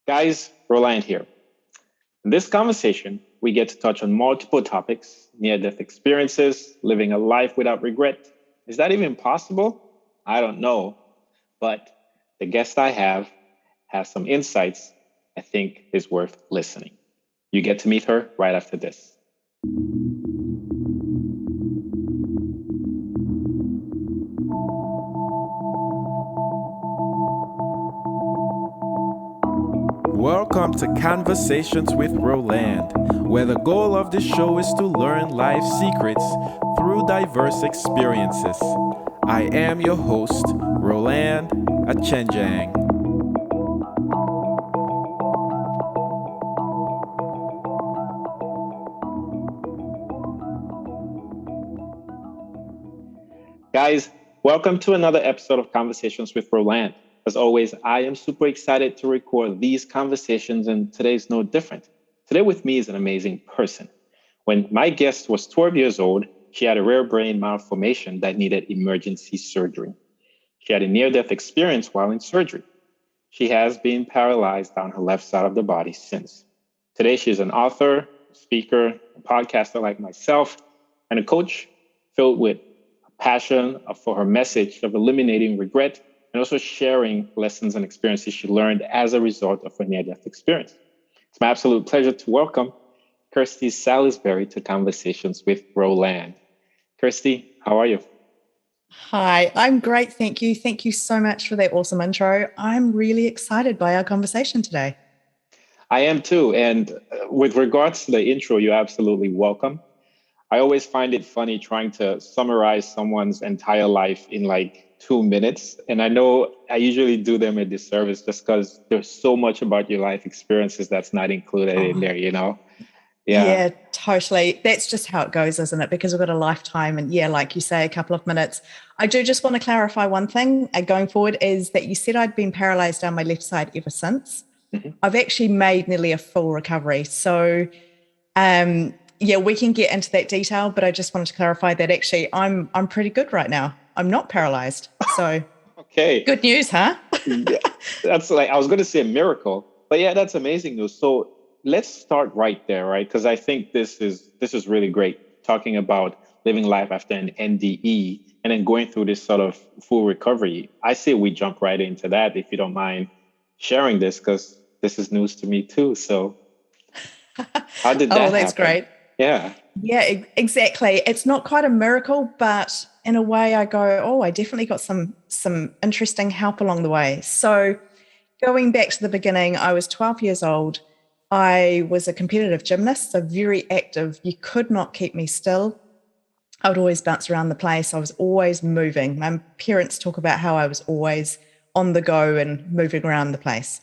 Guys, Roland here. In this conversation, we get to touch on multiple topics: near death experiences, living a life without regret. Is that even possible? I don't know. But the guest I have has some insights I think is worth listening. You get to meet her right after this. Welcome to Conversations with Roland, where the goal of this show is to learn life secrets through diverse experiences. I am your host, Roland Achenjang. Guys, welcome to another episode of Conversations with Roland. As always, I am super excited to record these conversations, and today is no different. Today with me is an amazing person. When my guest was 12 years old, she had a rare brain malformation that needed emergency surgery. She had a near-death experience while in surgery. She has been paralyzed on her left side of the body since. Today, she's an author, speaker, a podcaster like myself, and a coach filled with passion for her message of eliminating regret and also sharing lessons and experiences she learned as a result of her near-death experience. It's my absolute pleasure to welcome Kirsty Salisbury to Conversations with Roland. Kirsty, how are you? Hi, I'm great. Thank you. Thank you so much for that awesome intro. I'm really excited by our conversation today. I am too. And with regards to the intro, you're absolutely welcome. I always find it funny trying to summarize someone's entire life in like 2 minutes. And I know I usually do them a disservice just because there's so much about your life experiences that's not included in there, you know? Yeah, totally. That's just how it goes, isn't it? Because we've got a lifetime and like you say, a couple of minutes. I do just want to clarify one thing going forward is that you said I'd been paralyzed on my left side ever since. Mm-hmm. I've actually made nearly a full recovery. So, we can get into that detail, but I just wanted to clarify that actually I'm pretty good right now. I'm not paralyzed. So okay. Good news, huh? Yeah, that's like, I was going to say a miracle, but yeah, that's amazing news. So let's start right there, right? Because I think this is really great, talking about living life after an NDE and then going through this sort of full recovery. I say we jump right into that, if you don't mind sharing this, because this is news to me too. So how did that that's happen? Great. Yeah. Yeah, exactly. It's not quite a miracle, but in a way I go, I definitely got some interesting help along the way. So going back to the beginning, I was 12 years old. I was a competitive gymnast, so very active. You could not keep me still. I would always bounce around the place. I was always moving. My parents talk about how I was always on the go and moving around the place.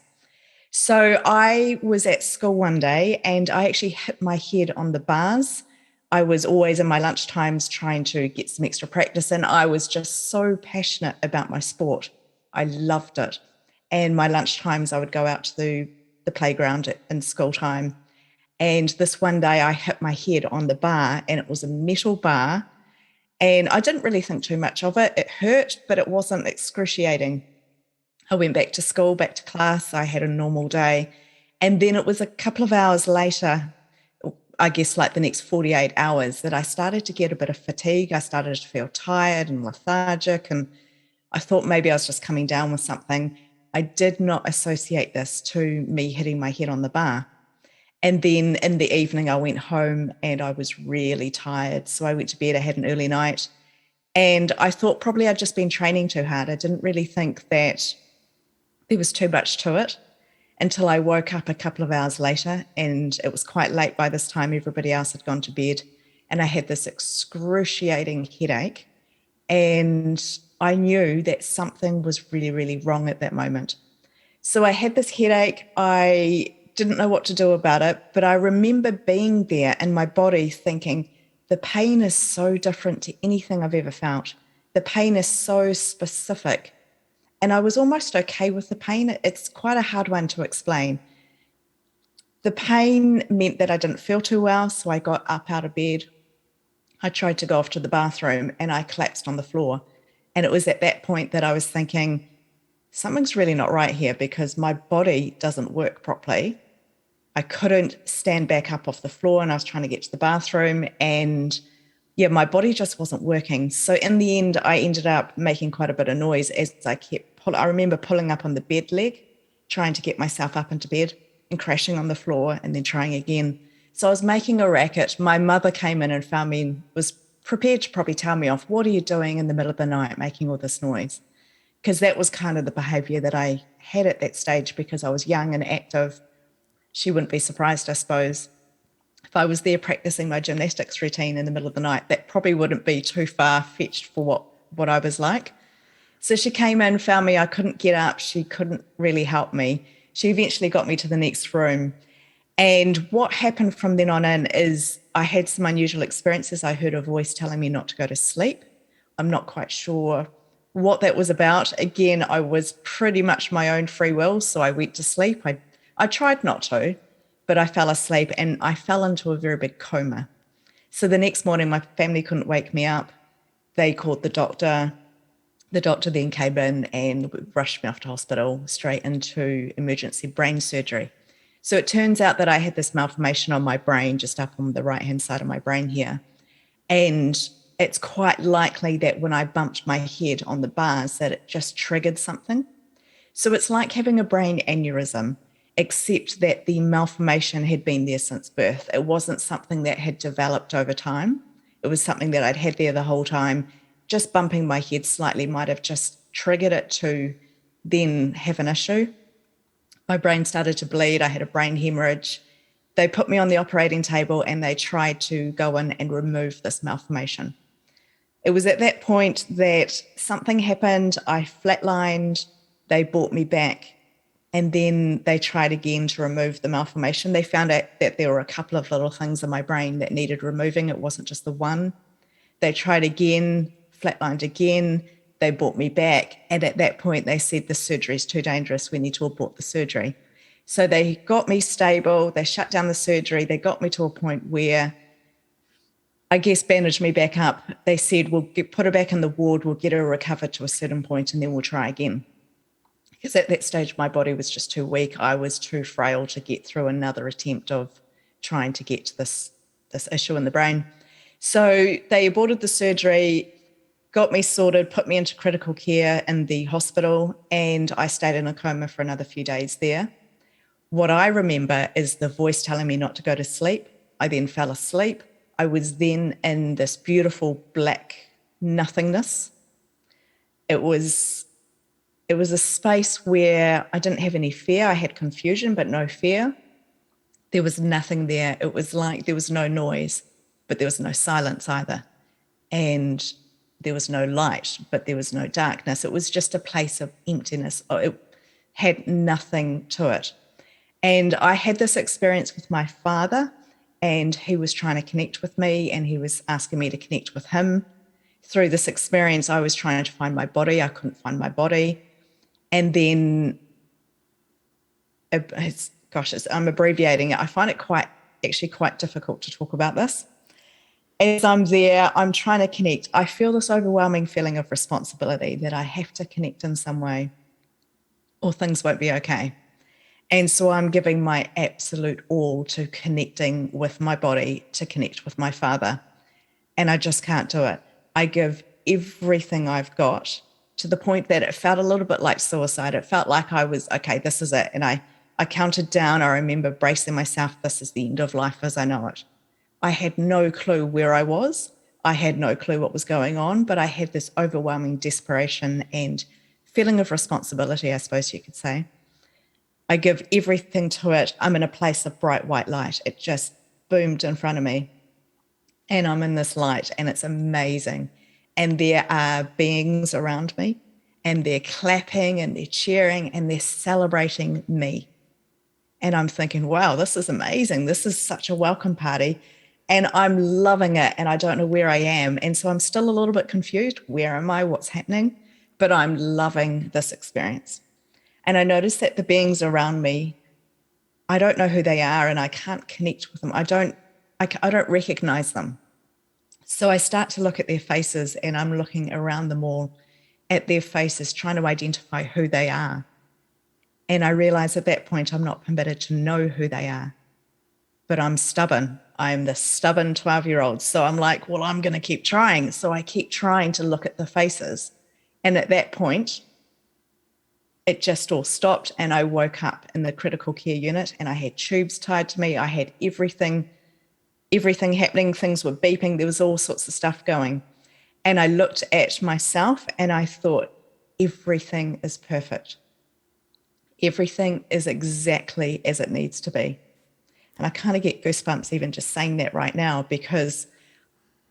So I was at school one day and I actually hit my head on the bars. I was always in my lunch times trying to get some extra practice in. I was just so passionate about my sport. I loved it. And my lunch times, I would go out to the playground in school time. And this one day I hit my head on the bar and it was a metal bar. And I didn't really think too much of it. It hurt, but it wasn't excruciating. I went back to school, back to class. I had a normal day. And then it was a couple of hours later, I guess like the next 48 hours, that I started to get a bit of fatigue. I started to feel tired and lethargic. And I thought maybe I was just coming down with something. I did not associate this to me hitting my head on the bar. And then in the evening, I went home and I was really tired. So I went to bed. I had an early night. And I thought probably I'd just been training too hard. I didn't really think that there was too much to it until I woke up a couple of hours later, and it was quite late by this time. Everybody else had gone to bed and I had this excruciating headache, and I knew that something was really, really wrong at that moment. So I had this headache. I didn't know what to do about it, but I remember being there in my body thinking, the pain is so different to anything I've ever felt. The pain is so specific. And I was almost okay with the pain. It's quite a hard one to explain. The pain meant that I didn't feel too well, so I got up out of bed. I tried to go off to the bathroom and I collapsed on the floor. And it was at that point that I was thinking, something's really not right here because my body doesn't work properly. I couldn't stand back up off the floor and I was trying to get to the bathroom and yeah, my body just wasn't working. So in the end, I ended up making quite a bit of noise as I kept I remember pulling up on the bed leg, trying to get myself up into bed and crashing on the floor and then trying again. So I was making a racket. My mother came in and found me and was prepared to probably tell me off. What are you doing in the middle of the night making all this noise? Because that was kind of the behavior that I had at that stage because I was young and active. She wouldn't be surprised, I suppose, if I was there practicing my gymnastics routine in the middle of the night. That probably wouldn't be too far-fetched for what I was like. So she came in, found me. I couldn't get up. She couldn't really help me. She eventually got me to the next room. And what happened from then on in is I had some unusual experiences. I heard a voice telling me not to go to sleep. I'm not quite sure what that was about. Again, I was pretty much my own free will, so I went to sleep. I tried not to, but I fell asleep and I fell into a very big coma. So the next morning, my family couldn't wake me up. They called the doctor. The doctor then came in and rushed me off to hospital, straight into emergency brain surgery. So it turns out that I had this malformation on my brain, just up on the right-hand side of my brain here. And it's quite likely that when I bumped my head on the bars that it just triggered something. So it's like having a brain aneurysm, except that the malformation had been there since birth. It wasn't something that had developed over time. It was something that I'd had there the whole time. Just bumping my head slightly might have just triggered it to then have an issue. My brain started to bleed. I had a brain hemorrhage. They put me on the operating table and they tried to go in and remove this malformation. It was at that point that something happened. I flatlined. They brought me back. And then they tried again to remove the malformation. They found out that there were a couple of little things in my brain that needed removing. It wasn't just the one. They tried again, flatlined again. They brought me back. And at that point, they said, the surgery is too dangerous. We need to abort the surgery. So they got me stable. They shut down the surgery. They got me to a point where, I guess, bandaged me back up. They said, put her back in the ward. We'll get her recovered to a certain point and then we'll try again. Because at that stage, my body was just too weak. I was too frail to get through another attempt of trying to get to this issue in the brain. So they aborted the surgery, got me sorted, put me into critical care in the hospital, and I stayed in a coma for another few days there. What I remember is the voice telling me not to go to sleep. I then fell asleep. I was then in this beautiful black nothingness. It was a space where I didn't have any fear. I had confusion, but no fear. There was nothing there. It was like there was no noise, but there was no silence either. And there was no light, but there was no darkness. It was just a place of emptiness. It had nothing to it. And I had this experience with my father, and he was trying to connect with me, and he was asking me to connect with him. Through this experience, I was trying to find my body. I couldn't find my body. And then, I'm abbreviating it. I find it quite difficult to talk about this. As I'm there, I'm trying to connect. I feel this overwhelming feeling of responsibility that I have to connect in some way or things won't be okay. And so I'm giving my absolute all to connecting with my body, to connect with my father. And I just can't do it. I give everything I've got to the point that it felt a little bit like suicide. It felt like I was, okay, this is it. And I counted down. I remember bracing myself. This is the end of life as I know it. I had no clue where I was. I had no clue what was going on, but I had this overwhelming desperation and feeling of responsibility, I suppose you could say. I give everything to it. I'm in a place of bright white light. It just boomed in front of me. And I'm in this light and it's amazing. And there are beings around me and they're clapping and they're cheering and they're celebrating me. And I'm thinking, wow, this is amazing. This is such a welcome party. And I'm loving it and I don't know where I am. And so I'm still a little bit confused. Where am I? What's happening? But I'm loving this experience. And I notice that the beings around me, I don't know who they are and I can't connect with them. I don't recognize them. So I start to look at their faces and I'm looking around them all at their faces, trying to identify who they are. And I realized at that point, I'm not permitted to know who they are, but I'm stubborn. I'm the stubborn 12-year-old. So I'm like, well, I'm going to keep trying. So I keep trying to look at the faces. And at that point, it just all stopped. And I woke up in the critical care unit and I had tubes tied to me. I had everything happening. Things were beeping. There was all sorts of stuff going. And I looked at myself and I thought, everything is perfect. Everything is exactly as it needs to be. And I kind of get goosebumps even just saying that right now, because,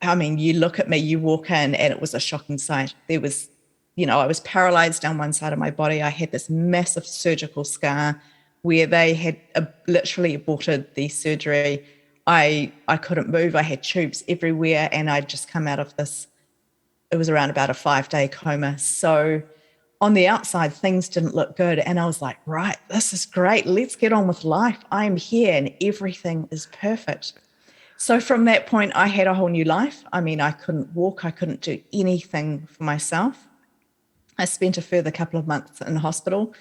I mean, you look at me, you walk in and it was a shocking sight. There was, I was paralyzed down one side of my body. I had this massive surgical scar where they had literally aborted the surgery. I couldn't move. I had tubes everywhere and I'd just come out of this. It was around about a 5-day coma. So on the outside, things didn't look good. And I was like, right, this is great. Let's get on with life. I'm here and everything is perfect. So from that point, I had a whole new life. I mean, I couldn't walk. I couldn't do anything for myself. I spent a further couple of months in hospital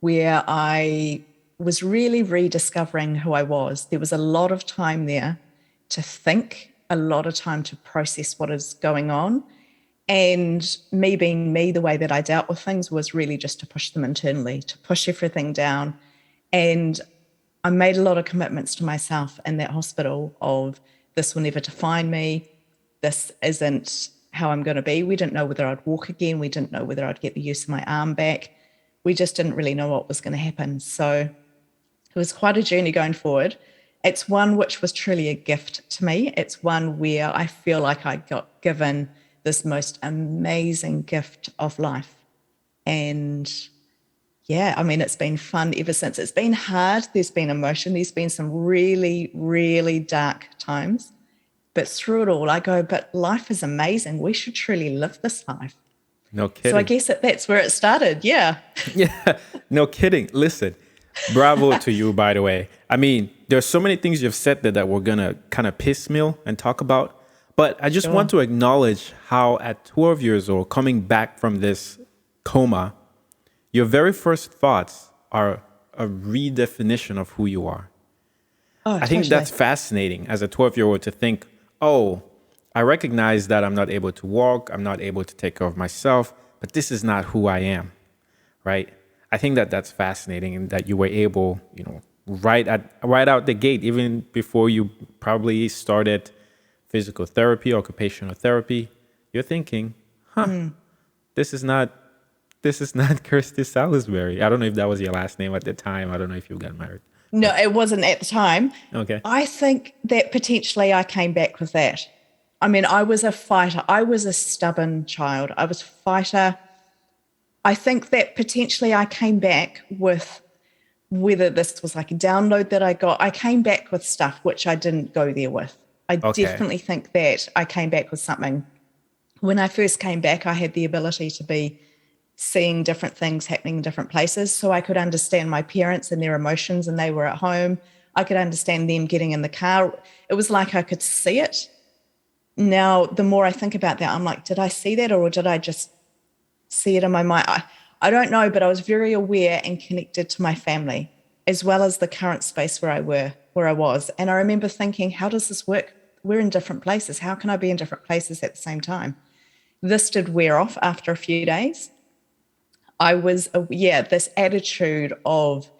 where I was really rediscovering who I was. There was a lot of time there to think, a lot of time to process what is going on. And me being me, the way that I dealt with things was really just to push them internally, to push everything down. And I made a lot of commitments to myself in that hospital of, this will never define me. This isn't how I'm going to be. We didn't know whether I'd walk again. We didn't know whether I'd get the use of my arm back. We just didn't really know what was going to happen. So it was quite a journey going forward. It's one which was truly a gift to me. It's one where I feel like I got given this most amazing gift of life. And yeah, I mean, it's been fun ever since. It's been hard. There's been emotion. There's been some really, really dark times. But through it all, I go, but life is amazing. We should truly live this life. No kidding. So I guess that's where it started. Yeah. Yeah, no kidding. Listen, bravo to you, by the way. I mean, there's so many things you've said that we're going to kind of piecemeal and talk about. But I just want to acknowledge how at 12 years old, coming back from this coma, your very first thoughts are a redefinition of who you are. Oh, I think that's fascinating as a 12-year-old to think, oh, I recognize that I'm not able to walk, I'm not able to take care of myself, but this is not who I am, right? I think that's fascinating, and that you were able, right out the gate, even before you probably started physical therapy, occupational therapy, you're thinking, this is not Kirsty Salisbury. I don't know if that was your last name at the time. I don't know if you got married. No, it wasn't at the time. Okay. I think that potentially I came back with that. I mean, I was a fighter. I was a stubborn child. I was a fighter. I think that potentially I came back with, whether this was like a download that I got, I came back with stuff which I didn't go there with. I definitely think that I came back with something. When I first came back, I had the ability to be seeing different things happening in different places. So I could understand my parents and their emotions, and they were at home. I could understand them getting in the car. It was like I could see it. Now, the more I think about that, I'm like, did I see that, or did I just see it in my mind? I don't know, but I was very aware and connected to my family, as well as the current space where I was. And I remember thinking, how does this work? We're in different places. How can I be in different places at the same time? This did wear off after a few days. I was, this attitude of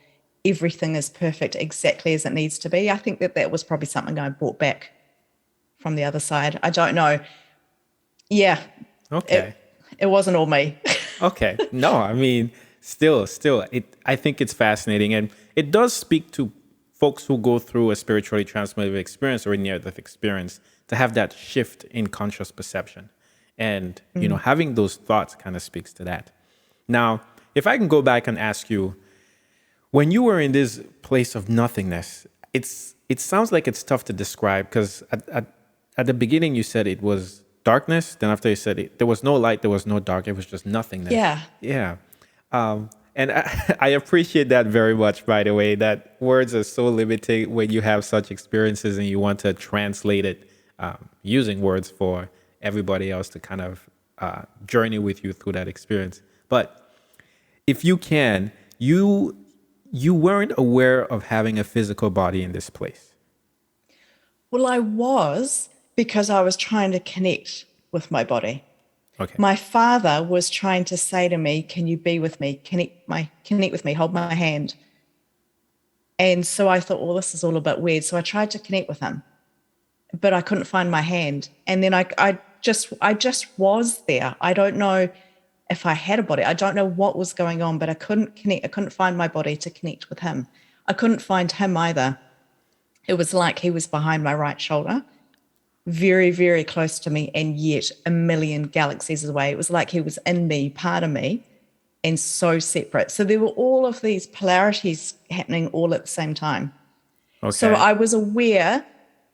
everything is perfect exactly as it needs to be. I think that was probably something I brought back from the other side. I don't know. Yeah. Okay. It wasn't all me. Okay. No, I mean, still, I think it's fascinating. And it does speak to folks who go through a spiritually transformative experience or a near-death experience to have that shift in conscious perception. And, having those thoughts kind of speaks to that. Now, if I can go back and ask you, when you were in this place of nothingness, it sounds like it's tough to describe, because at the beginning you said it was darkness. Then after you said there was no light, there was no dark. It was just nothingness. Yeah. Yeah. And I appreciate that very much, by the way, that words are so limiting when you have such experiences and you want to translate it using words for everybody else to kind of journey with you through that experience. But if you can, you weren't aware of having a physical body in this place. Well, I was, because I was trying to connect with my body. Okay. My father was trying to say to me, can you be with me? Connect with me, hold my hand. And so I thought, well, this is all a bit weird. So I tried to connect with him, but I couldn't find my hand. And then I just was there. I don't know if I had a body. I don't know what was going on, but I couldn't connect. I couldn't find my body to connect with him. I couldn't find him either. It was like he was behind my right shoulder, very, very close to me, and yet a million galaxies away. It was like he was in me, part of me, and so separate. So there were all of these polarities happening all at the same time. Okay. So I was aware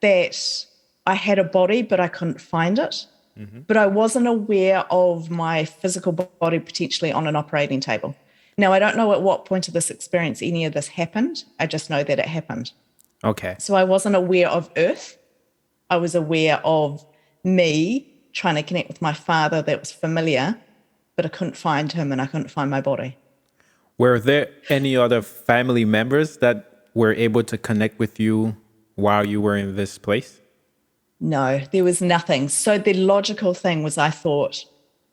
that I had a body, but I couldn't find it. Mm-hmm. But I wasn't aware of my physical body potentially on an operating table. Now, I don't know at what point of this experience any of this happened. I just know that it happened. Okay. So I wasn't aware of Earth. I was aware of me trying to connect with my father that was familiar, but I couldn't find him and I couldn't find my body. Were there any other family members that were able to connect with you while you were in this place? No, there was nothing. So the logical thing was, I thought,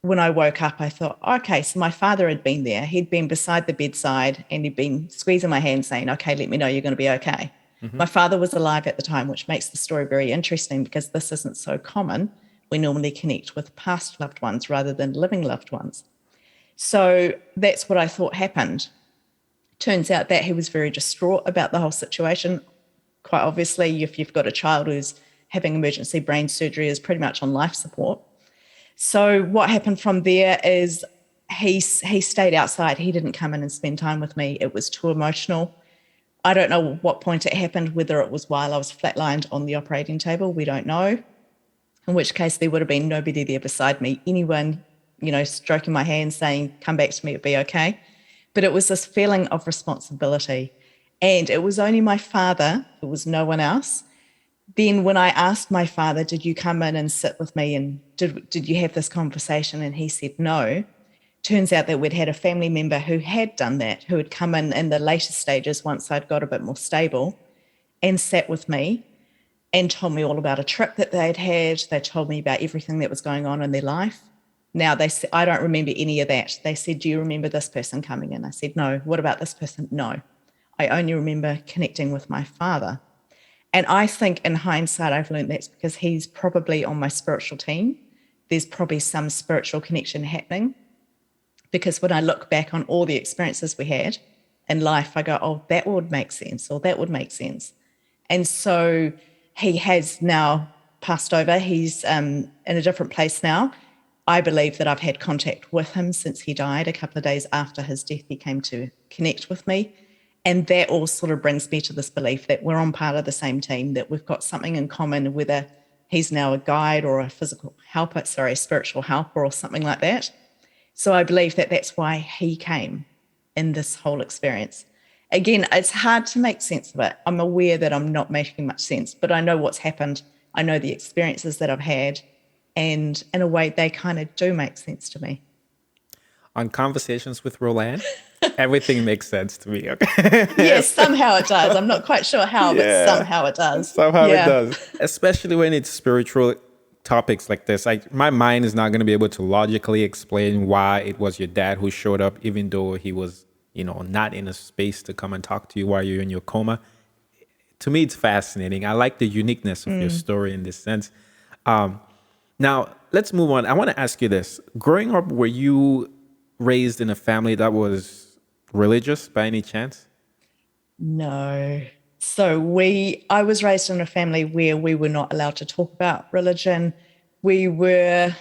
when I woke up, I thought, okay, so my father had been there. He'd been beside the bedside and he'd been squeezing my hand saying, okay, let me know you're going to be okay. Mm-hmm. My father was alive at the time, which makes the story very interesting because this isn't so common. We normally connect with past loved ones rather than living loved ones. So that's what I thought happened. Turns out that he was very distraught about the whole situation. Quite obviously, if you've got a child who's having emergency brain surgery, is pretty much on life support. So what happened from there is he stayed outside. He didn't come in and spend time with me. It was too emotional. I don't know what point it happened, whether it was while I was flatlined on the operating table. We don't know. In which case there would have been nobody there beside me, anyone, stroking my hand saying, come back to me, it'll be okay. But it was this feeling of responsibility. And it was only my father, it was no one else. Then when I asked my father, did you come in and sit with me and did you have this conversation? And he said no. Turns out that we'd had a family member who had done that, who had come in the later stages once I'd got a bit more stable and sat with me and told me all about a trip that they'd had. They told me about everything that was going on in their life. Now, they said, I don't remember any of that. They said, do you remember this person coming in? I said, no. What about this person? No. I only remember connecting with my father. And I think in hindsight, I've learned that's because he's probably on my spiritual team. There's probably some spiritual connection happening. Because when I look back on all the experiences we had in life, I go, oh, that would make sense, or that would make sense. And so he has now passed over. He's in a different place now. I believe that I've had contact with him since he died. A couple of days after his death, he came to connect with me. And that all sort of brings me to this belief that we're on part of the same team, that we've got something in common, whether he's now a guide or a spiritual helper or something like that. So I believe that that's why he came in this whole experience. Again, it's hard to make sense of it. I'm aware that I'm not making much sense, but I know what's happened. I know the experiences that I've had, and in a way, they kind of do make sense to me. On Conversations with Roland, everything makes sense to me. Okay. Yes, somehow it does. I'm not quite sure how, but somehow it does. Somehow it does. Especially when it's spiritual topics like this. My mind is not going to be able to logically explain why it was your dad who showed up, even though he was, not in a space to come and talk to you while you're in your coma. To me, it's fascinating. I like the uniqueness of your story in this sense. Now, let's move on. I want to ask you this. Growing up, were you raised in a family that was religious by any chance? No. So I was raised in a family where we were not allowed to talk about religion. I'll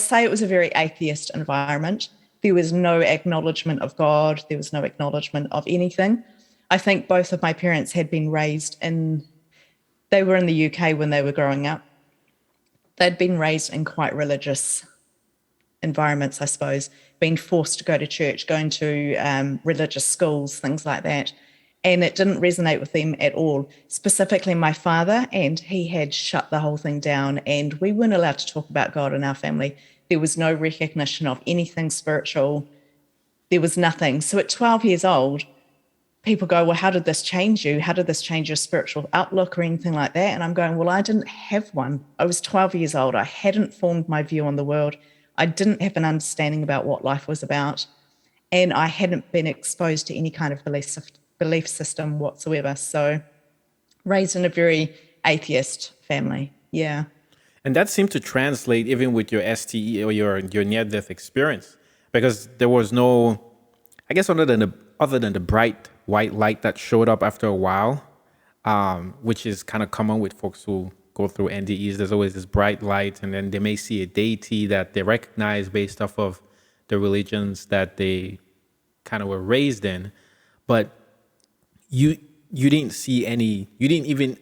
say it was a very atheist environment. There was no acknowledgement of God. There was no acknowledgement of anything. I think both of my parents had been raised they were in the UK when they were growing up. They'd been raised in quite religious environments, I suppose, being forced to go to church, going to religious schools, things like that. And it didn't resonate with them at all, specifically my father, and he had shut the whole thing down, and we weren't allowed to talk about God in our family. There was no recognition of anything spiritual. There was nothing. So at 12 years old, people go, well, how did this change you? How did this change your spiritual outlook or anything like that? And I'm going, well, I didn't have one. I was 12 years old. I hadn't formed my view on the world. I didn't have an understanding about what life was about. And I hadn't been exposed to any kind of belief system whatsoever. So raised in a very atheist family. Yeah. And that seemed to translate even with your STE or your near-death experience, because there was no, I guess, other than the bright white light that showed up after a while, which is kind of common with folks who go through NDEs. There's always this bright light, and then they may see a deity that they recognize based off of the religions that they kind of were raised in. But you didn't see any, you didn't even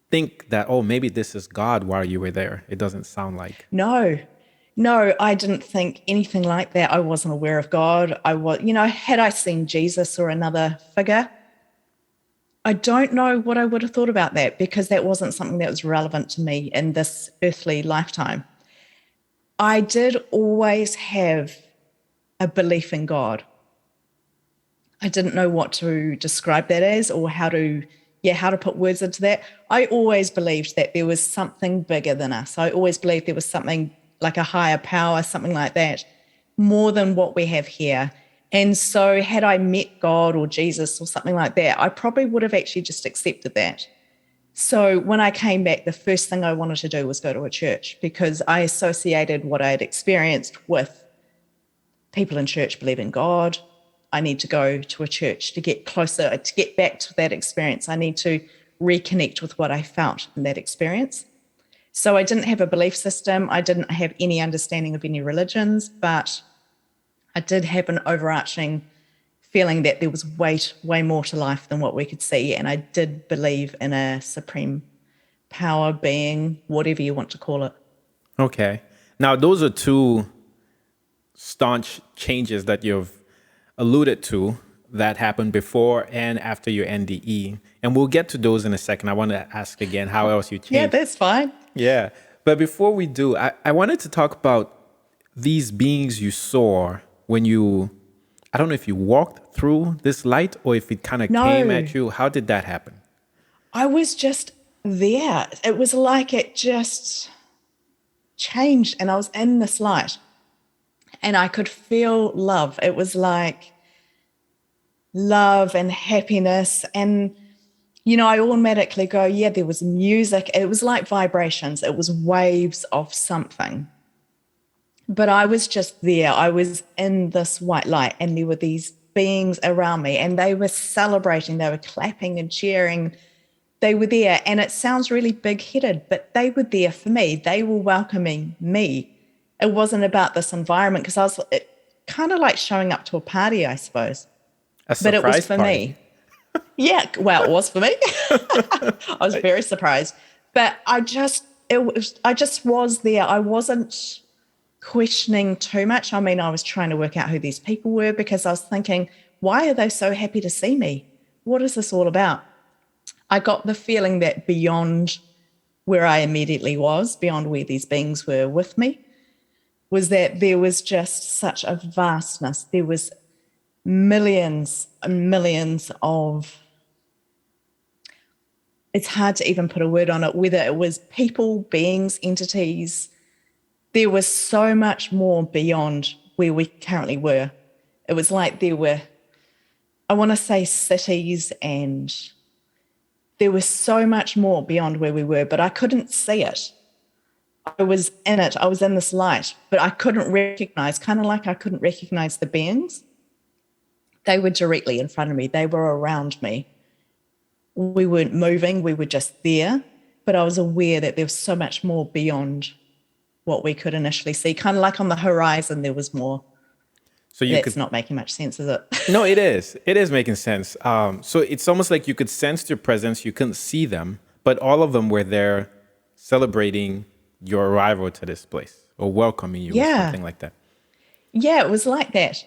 think that, oh, maybe this is God while you were there. It doesn't sound like. No, I didn't think anything like that. I wasn't aware of God. Had I seen Jesus or another figure, I don't know what I would have thought about that, because that wasn't something that was relevant to me in this earthly lifetime. I did always have a belief in God. I didn't know what to describe that as, or how to put words into that. I always believed that there was something bigger than us. I always believed there was something like a higher power, something like that, more than what we have here. And so had I met God or Jesus or something like that, I probably would have actually just accepted that. So when I came back, the first thing I wanted to do was go to a church, because I associated what I had experienced with people in church believe in God. I need to go to a church to get closer, to get back to that experience. I need to reconnect with what I felt in that experience. So I didn't have a belief system. I didn't have any understanding of any religions, but I did have an overarching feeling that there was way more to life than what we could see. And I did believe in a supreme power, being, whatever you want to call it. Okay. Now, those are two staunch changes that you've alluded to that happened before and after your NDE. And we'll get to those in a second. I want to ask again how else you changed. Yeah, that's fine. Yeah. But before we do, I wanted to talk about these beings you saw when you, I don't know if you walked through this light or if it kind of came at you. How did that happen? I was just there. It was like it just changed, and I was in this light and I could feel love. It was like love and happiness. And, I automatically go, yeah, there was music. It was like vibrations. It was waves of something. But I was just there. I was in this white light, and there were these beings around me, and they were celebrating. They were clapping and cheering. They were there. And it sounds really big-headed, but they were there for me. They were welcoming me. It wasn't about this environment, because I was kind of like showing up to a party, I suppose. But it was for me. Yeah, well, it was for me. I was very surprised. But I just was there. I wasn't questioning too much. I mean, I was trying to work out who these people were, because I was thinking, why are they so happy to see me? What is this all about? I got the feeling that beyond where I immediately was, beyond where these beings were with me, was that there was just such a vastness. There was millions and millions of, it's hard to even put a word on it, whether it was people, beings, entities. There was so much more beyond where we currently were. It was like there were, I want to say, cities, and there was so much more beyond where we were, but I couldn't see it. I was in it. I was in this light, but I couldn't recognize, kind of like I couldn't recognize the beings. They were directly in front of me. They were around me. We weren't moving. We were just there, but I was aware that there was so much more beyond what we could initially see. Kind of like on the horizon, there was more. So that's not making much sense, is it? No, it is. It is making sense. So it's almost like you could sense their presence. You couldn't see them, but all of them were there celebrating your arrival to this place, or welcoming you, or something like that. Yeah, it was like that.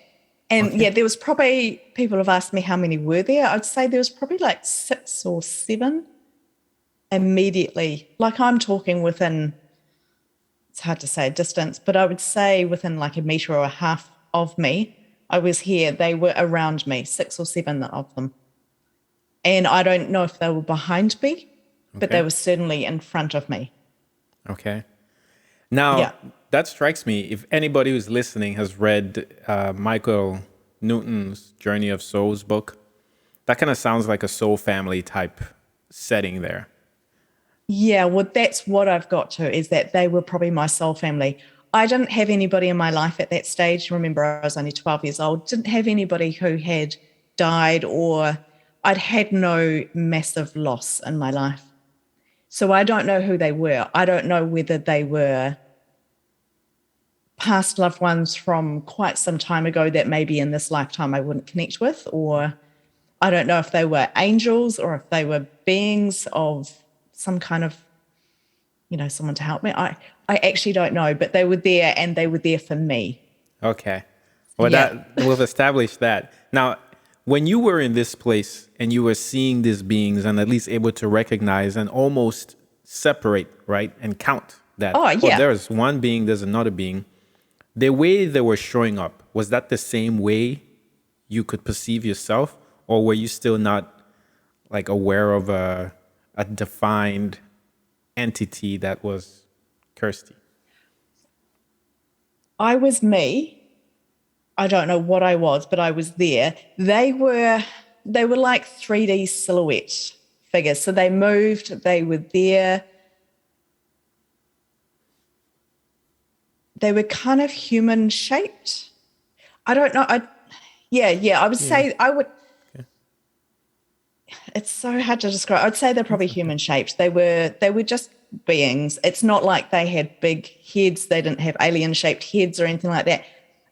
And there was probably, people have asked me how many were there. I'd say there was probably like 6 or 7 immediately. Like, I'm talking within it's hard to say distance, but I would say within like a meter or a half of me, I was here. They were around me, 6 or 7 of them. And I don't know if they were behind me, but they Okay. were certainly in front of me. Okay. Now, Yeah. that strikes me. If anybody who's listening has read Michael Newton's Journey of Souls book, that kind of sounds like a soul family type setting there. Yeah, well, that's what I've got to, is that they were probably my soul family. I didn't have anybody in my life at that stage. Remember, I was only 12 years old. Didn't have anybody who had died, or I'd had no massive loss in my life. So I don't know who they were. I don't know whether they were past loved ones from quite some time ago that maybe in this lifetime I wouldn't connect with, or I don't know if they were angels or if they were beings of some kind of, someone to help me. I actually don't know, but they were there, and they were there for me. Okay. Well, Yeah. that we've established that. Now, when you were in this place and you were seeing these beings and at least able to recognize and almost separate, right, and count that, Oh, yeah. there's one being, there's another being. The way they were showing up, was that the same way you could perceive yourself, or were you still not like aware of a defined entity that was Kirsty? I was me. I don't know what I was, but I was there. They were like 3D silhouette figures. So they moved, they were there. They were kind of human shaped. I don't know. I would say I would. It's so hard to describe. I'd say they're probably human shaped. They were just beings. It's not like they had big heads. They didn't have alien shaped heads or anything like that.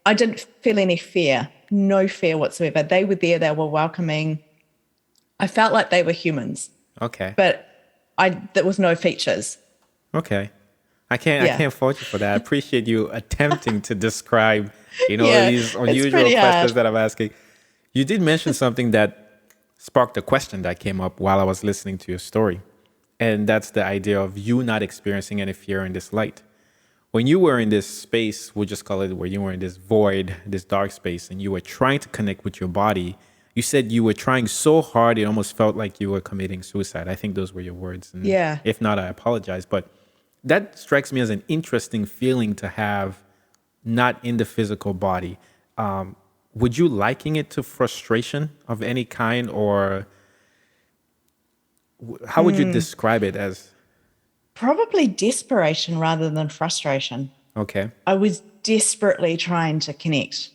I didn't feel any fear, no fear whatsoever. They were there. They were welcoming. I felt like they were humans, Okay. but there was no features. Okay. I can't fault you for that. I appreciate you attempting to describe, Yeah, these it's unusual pretty questions hard. that I'm asking. You did mention something that sparked a question that came up while I was listening to your story. And that's the idea of you not experiencing any fear in this light. When you were in this space, we'll just call it, where you were in this void, this dark space, and you were trying to connect with your body, you said you were trying so hard, it almost felt like you were committing suicide. I think those were your words. And Yeah. if not, I apologize. But that strikes me as an interesting feeling to have, not in the physical body. Would you liken it to frustration of any kind, or how would you describe it as? Probably desperation rather than frustration. Okay. I was desperately trying to connect.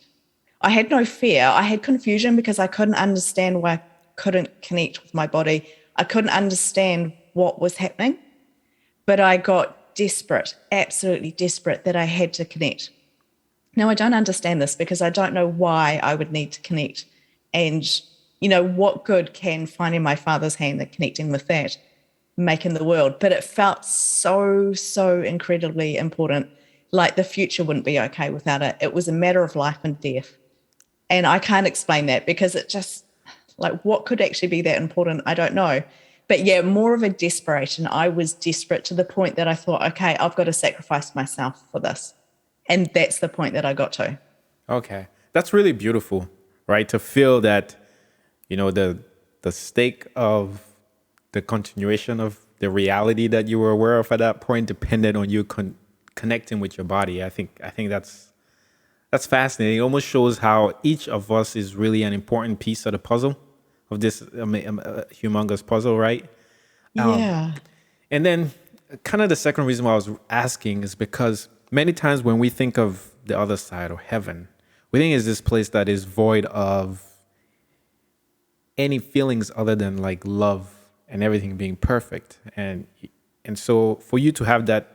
I had no fear. I had confusion because I couldn't understand why I couldn't connect with my body. I couldn't understand what was happening, but I got desperate, absolutely desperate, that I had to connect. Now, I don't understand this because I don't know why I would need to connect. And, what good can finding my father's hand and connecting with that make in the world? But it felt so, so incredibly important. Like the future wouldn't be okay without it. It was a matter of life and death. And I can't explain that because it just, like, what could actually be that important? I don't know. But yeah, more of a desperation. I was desperate to the point that I thought, okay, I've got to sacrifice myself for this. And that's the point that I got to. Okay. That's really beautiful, right? To feel that, the stake of the continuation of the reality that you were aware of at that point depended on you connecting with your body. I think that's fascinating. It almost shows how each of us is really an important piece of the puzzle, of this humongous puzzle, right? Yeah. And then kind of the second reason why I was asking is because many times when we think of the other side or heaven, we think it's this place that is void of any feelings other than like love and everything being perfect. And so for you to have that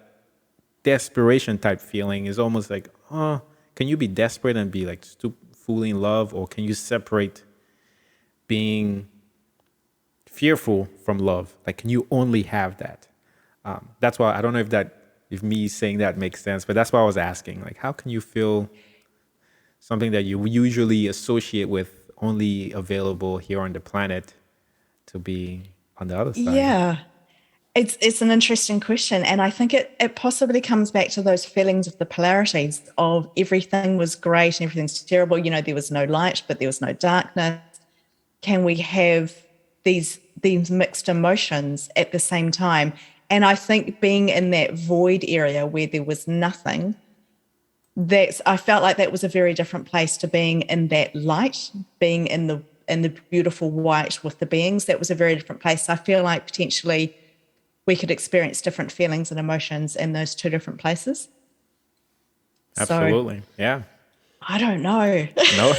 desperation type feeling is almost like, can you be desperate and be like fully in love, or can you separate being fearful from love? Like, can you only have that? That's why I don't know if me saying that makes sense, but that's why I was asking, like, how can you feel something that you usually associate with only available here on the planet to be on the other side? Yeah. It's an interesting question. And I think it possibly comes back to those feelings of the polarities of everything was great and everything's terrible. You know, there was no light, but there was no darkness. Can we have these mixed emotions at the same time? And I think being in that void area where there was nothing, I felt like that was a very different place to being in that light, being in the beautiful white with the beings. That was a very different place. I feel like potentially we could experience different feelings and emotions in those two different places. Absolutely. So, Yeah. I don't know. No,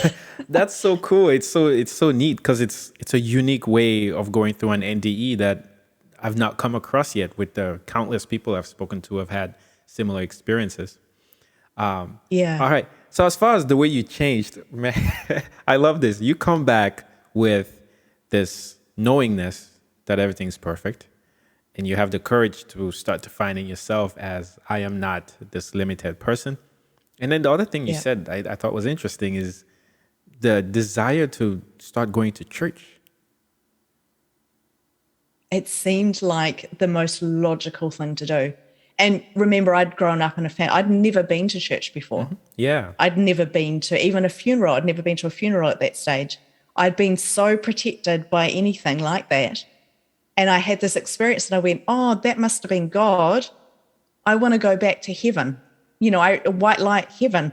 that's so cool. It's so neat because it's a unique way of going through an NDE that I've not come across yet with the countless people I've spoken to have had similar experiences. Yeah. All right. So as far as the way you changed, man, I love this. You come back with this knowingness that everything's perfect, and you have the courage to start defining yourself as I am not this limited person. And then the other thing you said I thought was interesting is the desire to start going to church. It seemed like the most logical thing to do. And remember, I'd grown up in a family. I'd never been to church before. Mm-hmm. Yeah. I'd never been to even a funeral. I'd never been to a funeral at that stage. I'd been so protected by anything like that. And I had this experience and I went, oh, that must have been God. I want to go back to heaven. You know, white light heaven.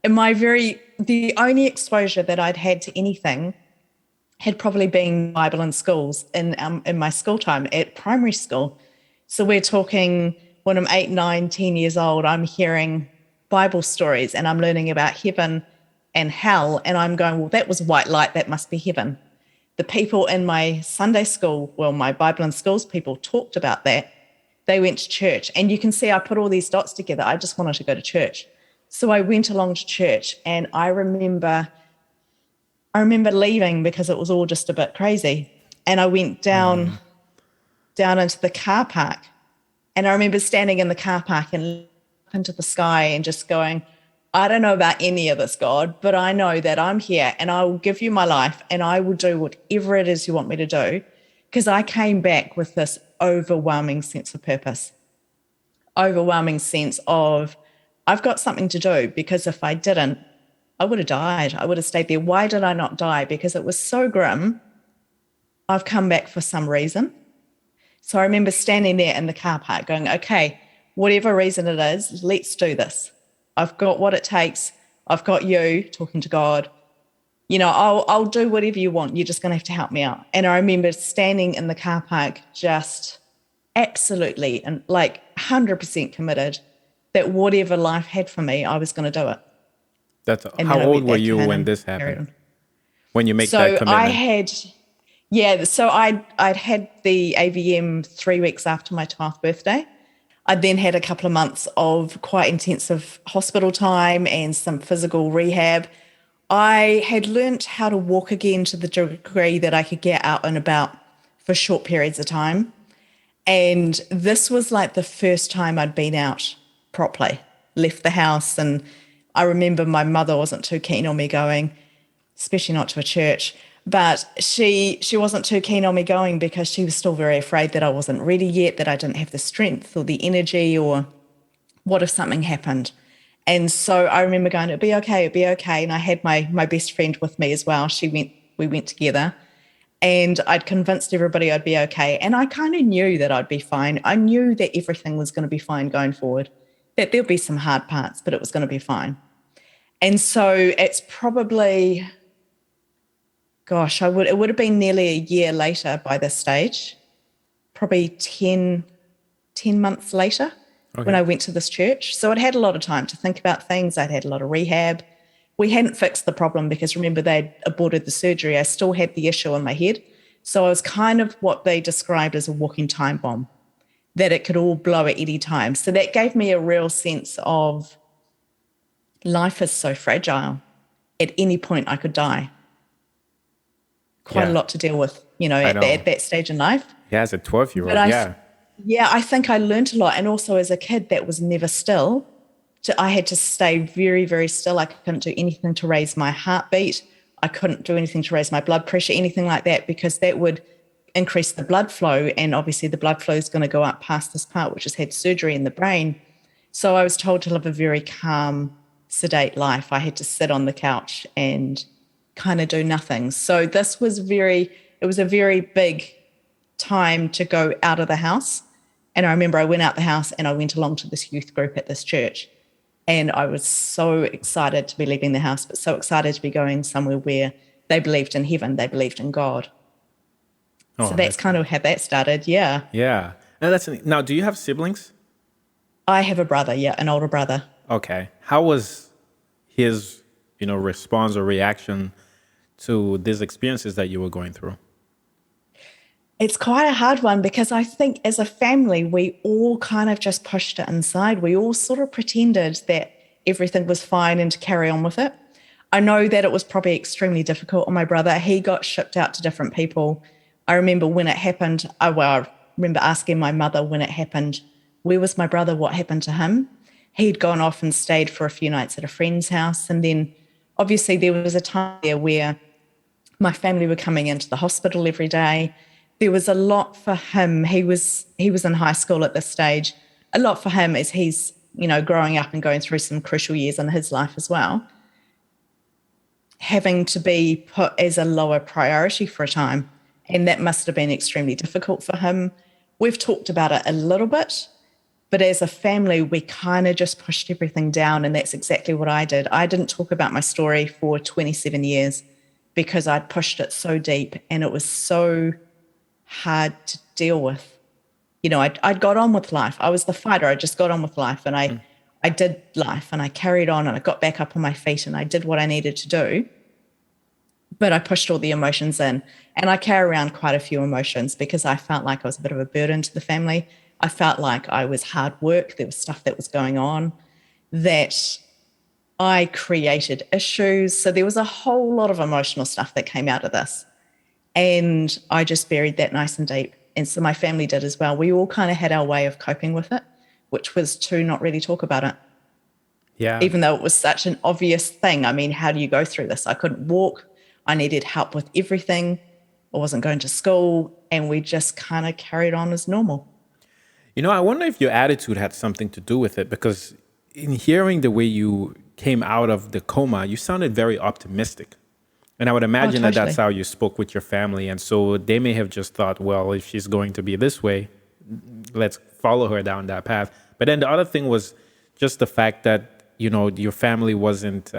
And the only exposure that I'd had to anything had probably been Bible in schools in my school time at primary school. So we're talking when I'm 8, 9, 10 years old, I'm hearing Bible stories and I'm learning about heaven and hell. And I'm going, well, that was white light. That must be heaven. The people in my Sunday school, well, my Bible in schools people talked about that. They went to church. And you can see I put all these dots together. I just wanted to go to church. So I went along to church and I remember leaving because it was all just a bit crazy. And I went down into the car park. And I remember standing in the car park and looking into the sky and just going, I don't know about any of this, God, but I know that I'm here and I will give you my life and I will do whatever it is you want me to do. Because I came back with this overwhelming sense of purpose, overwhelming sense of I've got something to do, because if I didn't, I would have died. I would have stayed there. Why did I not die? Because it was so grim. I've come back for some reason. So I remember standing there in the car park going, okay, whatever reason it is, let's do this. I've got what it takes. I've got you, talking to God. You know, I'll do whatever you want. You're just going to have to help me out. And I remember standing in the car park just absolutely and like 100% committed that whatever life had for me, I was going to do it. How old were you when this happened? When you make that commitment? So I'd had the AVM 3 weeks after my 12th birthday. I'd then had a couple of months of quite intensive hospital time and some physical rehab. I had learnt how to walk again to the degree that I could get out and about for short periods of time. And this was like the first time I'd been out properly, left the house. And I remember my mother wasn't too keen on me going, especially not to a church. But she wasn't too keen on me going because she was still very afraid that I wasn't ready yet, that I didn't have the strength or the energy, or what if something happened. And so I remember going, it'll be okay. And I had my best friend with me as well. We went together and I'd convinced everybody I'd be okay. And I kind of knew that I'd be fine. I knew that everything was going to be fine going forward, that there'll be some hard parts, but it was going to be fine. And so it's probably... it would have been nearly a year later by this stage, probably 10 months later when I went to this church. So I'd had a lot of time to think about things. I'd had a lot of rehab. We hadn't fixed the problem because remember they'd aborted the surgery. I still had the issue in my head. So I was kind of what they described as a walking time bomb, that it could all blow at any time. So that gave me a real sense of life is so fragile. At any point I could die. Quite a lot to deal with, at that stage in life. Yeah, as a 12-year-old, I think I learned a lot. And also as a kid, that was never still. I had to stay very, very still. I couldn't do anything to raise my heartbeat. I couldn't do anything to raise my blood pressure, anything like that, because that would increase the blood flow. And obviously the blood flow is going to go up past this part, which has had surgery in the brain. So I was told to live a very calm, sedate life. I had to sit on the couch and kind of do nothing. So it was a very big time to go out of the house. And I remember I went out the house and I went along to this youth group at this church. And I was so excited to be leaving the house, but so excited to be going somewhere where they believed in heaven, they believed in God. So that's kind of how that started. Yeah. Yeah. Now, do you have siblings? I have a brother, an older brother. Okay. How was his, response or reaction to these experiences that you were going through? It's quite a hard one because I think as a family, we all kind of just pushed it inside. We all sort of pretended that everything was fine and to carry on with it. I know that it was probably extremely difficult on my brother. He got shipped out to different people. I remember when it happened, I remember asking my mother when it happened, where was my brother? What happened to him? He'd gone off and stayed for a few nights at a friend's house. And then obviously there was a time there where my family were coming into the hospital every day. There was a lot for him. He was in high school at this stage. A lot for him as he's, growing up and going through some crucial years in his life as well. Having to be put as a lower priority for a time. And that must have been extremely difficult for him. We've talked about it a little bit, but as a family, we kind of just pushed everything down. And that's exactly what I did. I didn't talk about my story for 27 years because I'd pushed it so deep and it was so hard to deal with. I'd got on with life. I was the fighter. I just got on with life and I did life and I carried on and I got back up on my feet and I did what I needed to do. But I pushed all the emotions in and I carry around quite a few emotions because I felt like I was a bit of a burden to the family. I felt like I was hard work. There was stuff that was going on that I created issues. So there was a whole lot of emotional stuff that came out of this. And I just buried that nice and deep. And so my family did as well. We all kind of had our way of coping with it, which was to not really talk about it. Yeah. Even though it was such an obvious thing. I mean, how do you go through this? I couldn't walk. I needed help with everything. I wasn't going to school. And we just kind of carried on as normal. I wonder if your attitude had something to do with it, because in hearing the way you came out of the coma, you sounded very optimistic. And I would imagine that that's how you spoke with your family. And so they may have just thought, well, if she's going to be this way, let's follow her down that path. But then the other thing was just the fact that, your family wasn't,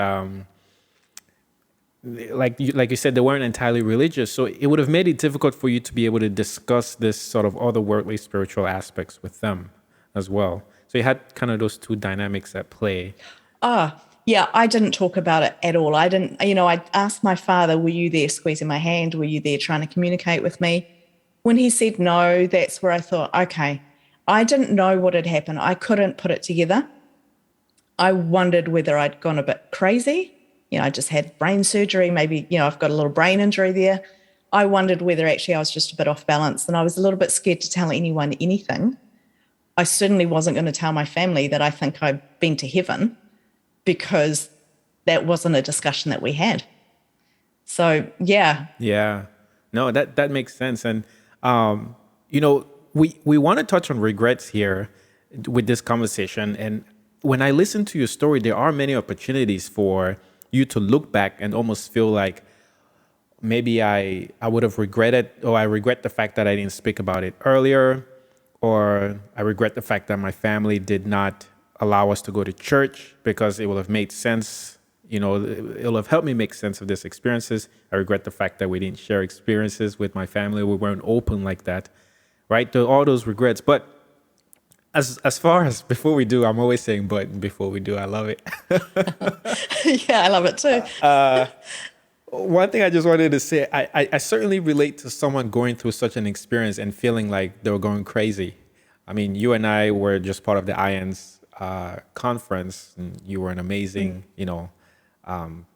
like you said, they weren't entirely religious. So it would have made it difficult for you to be able to discuss this sort of otherworldly spiritual aspects with them as well. So you had kind of those two dynamics at play. Yeah, I didn't talk about it at all. I didn't, I asked my father, were you there squeezing my hand? Were you there trying to communicate with me? When he said no, that's where I thought, okay, I didn't know what had happened. I couldn't put it together. I wondered whether I'd gone a bit crazy. I just had brain surgery. Maybe, I've got a little brain injury there. I wondered whether actually I was just a bit off balance and I was a little bit scared to tell anyone anything. I certainly wasn't going to tell my family that I think I'd been to heaven, because that wasn't a discussion that we had. So, yeah. Yeah. No, that makes sense. And, we want to touch on regrets here with this conversation. And when I listen to your story, there are many opportunities for you to look back and almost feel like maybe I would have regretted, or I regret the fact that I didn't speak about it earlier, or I regret the fact that my family did not allow us to go to church because it will have made sense. It'll have helped me make sense of these experiences. I regret the fact that we didn't share experiences with my family. We weren't open like that, right? All those regrets. But as far as before we do, I'm always saying, but before we do, I love it. Yeah, I love it too. One thing I just wanted to say, I certainly relate to someone going through such an experience and feeling like they were going crazy. I mean, you and I were just part of the IANS conference, and you were an amazing,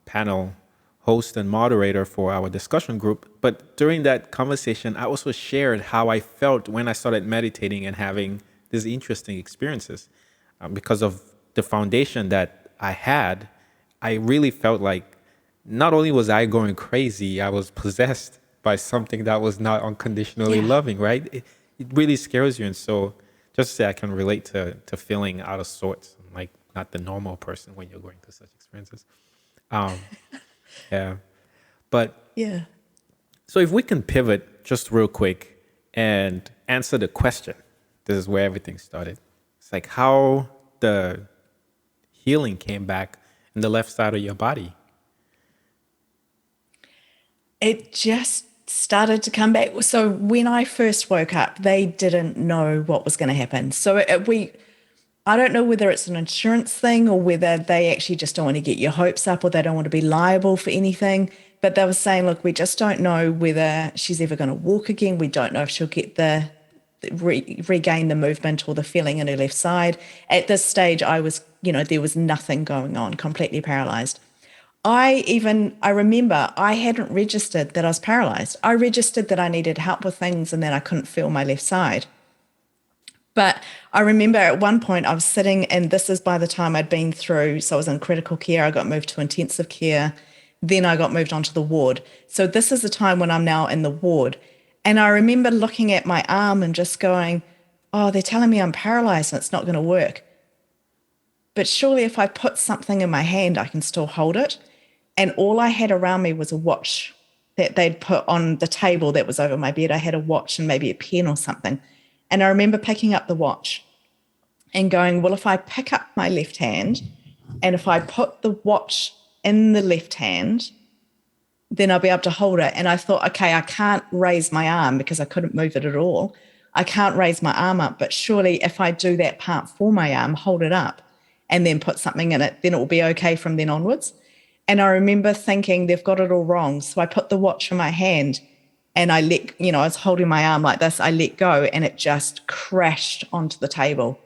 panel host and moderator for our discussion group. But during that conversation, I also shared how I felt when I started meditating and having these interesting experiences. Because of the foundation that I had, I really felt like not only was I going crazy, I was possessed by something that was not unconditionally Yeah. loving, right? It really scares you. And so just to say I can relate to feeling out of sorts, like not the normal person when you're going through such experiences. Um, yeah. But Yeah. so if we can pivot just real quick and answer the question, this is where everything started. It's like how the healing came back in the left side of your body. It just started to come back. So when I first woke up, they didn't know what was going to happen. So I don't know whether it's an insurance thing or whether they actually just don't want to get your hopes up or they don't want to be liable for anything. But they were saying, look, we just don't know whether she's ever going to walk again. We don't know if she'll get regain the movement or the feeling in her left side. At this stage, I was, there was nothing going on, completely paralyzed. I remember I hadn't registered that I was paralyzed. I registered that I needed help with things and that I couldn't feel my left side. But I remember at one point I was sitting, and this is by the time I'd been through, so I was in critical care, I got moved to intensive care, then I got moved onto the ward. So this is the time when I'm now in the ward. And I remember looking at my arm and just going, oh, they're telling me I'm paralyzed and it's not going to work. But surely if I put something in my hand, I can still hold it. And all I had around me was a watch that they'd put on the table that was over my bed. I had a watch and maybe a pen or something. And I remember picking up the watch and going, well, if I pick up my left hand and if I put the watch in the left hand, then I'll be able to hold it. And I thought, okay, I can't raise my arm because I couldn't move it at all. I can't raise my arm up, but surely if I do that part for my arm, hold it up and then put something in it, then it will be okay from then onwards. And I remember thinking they've got it all wrong. So I put the watch in my hand and I was holding my arm like this. I let go and it just crashed onto the table.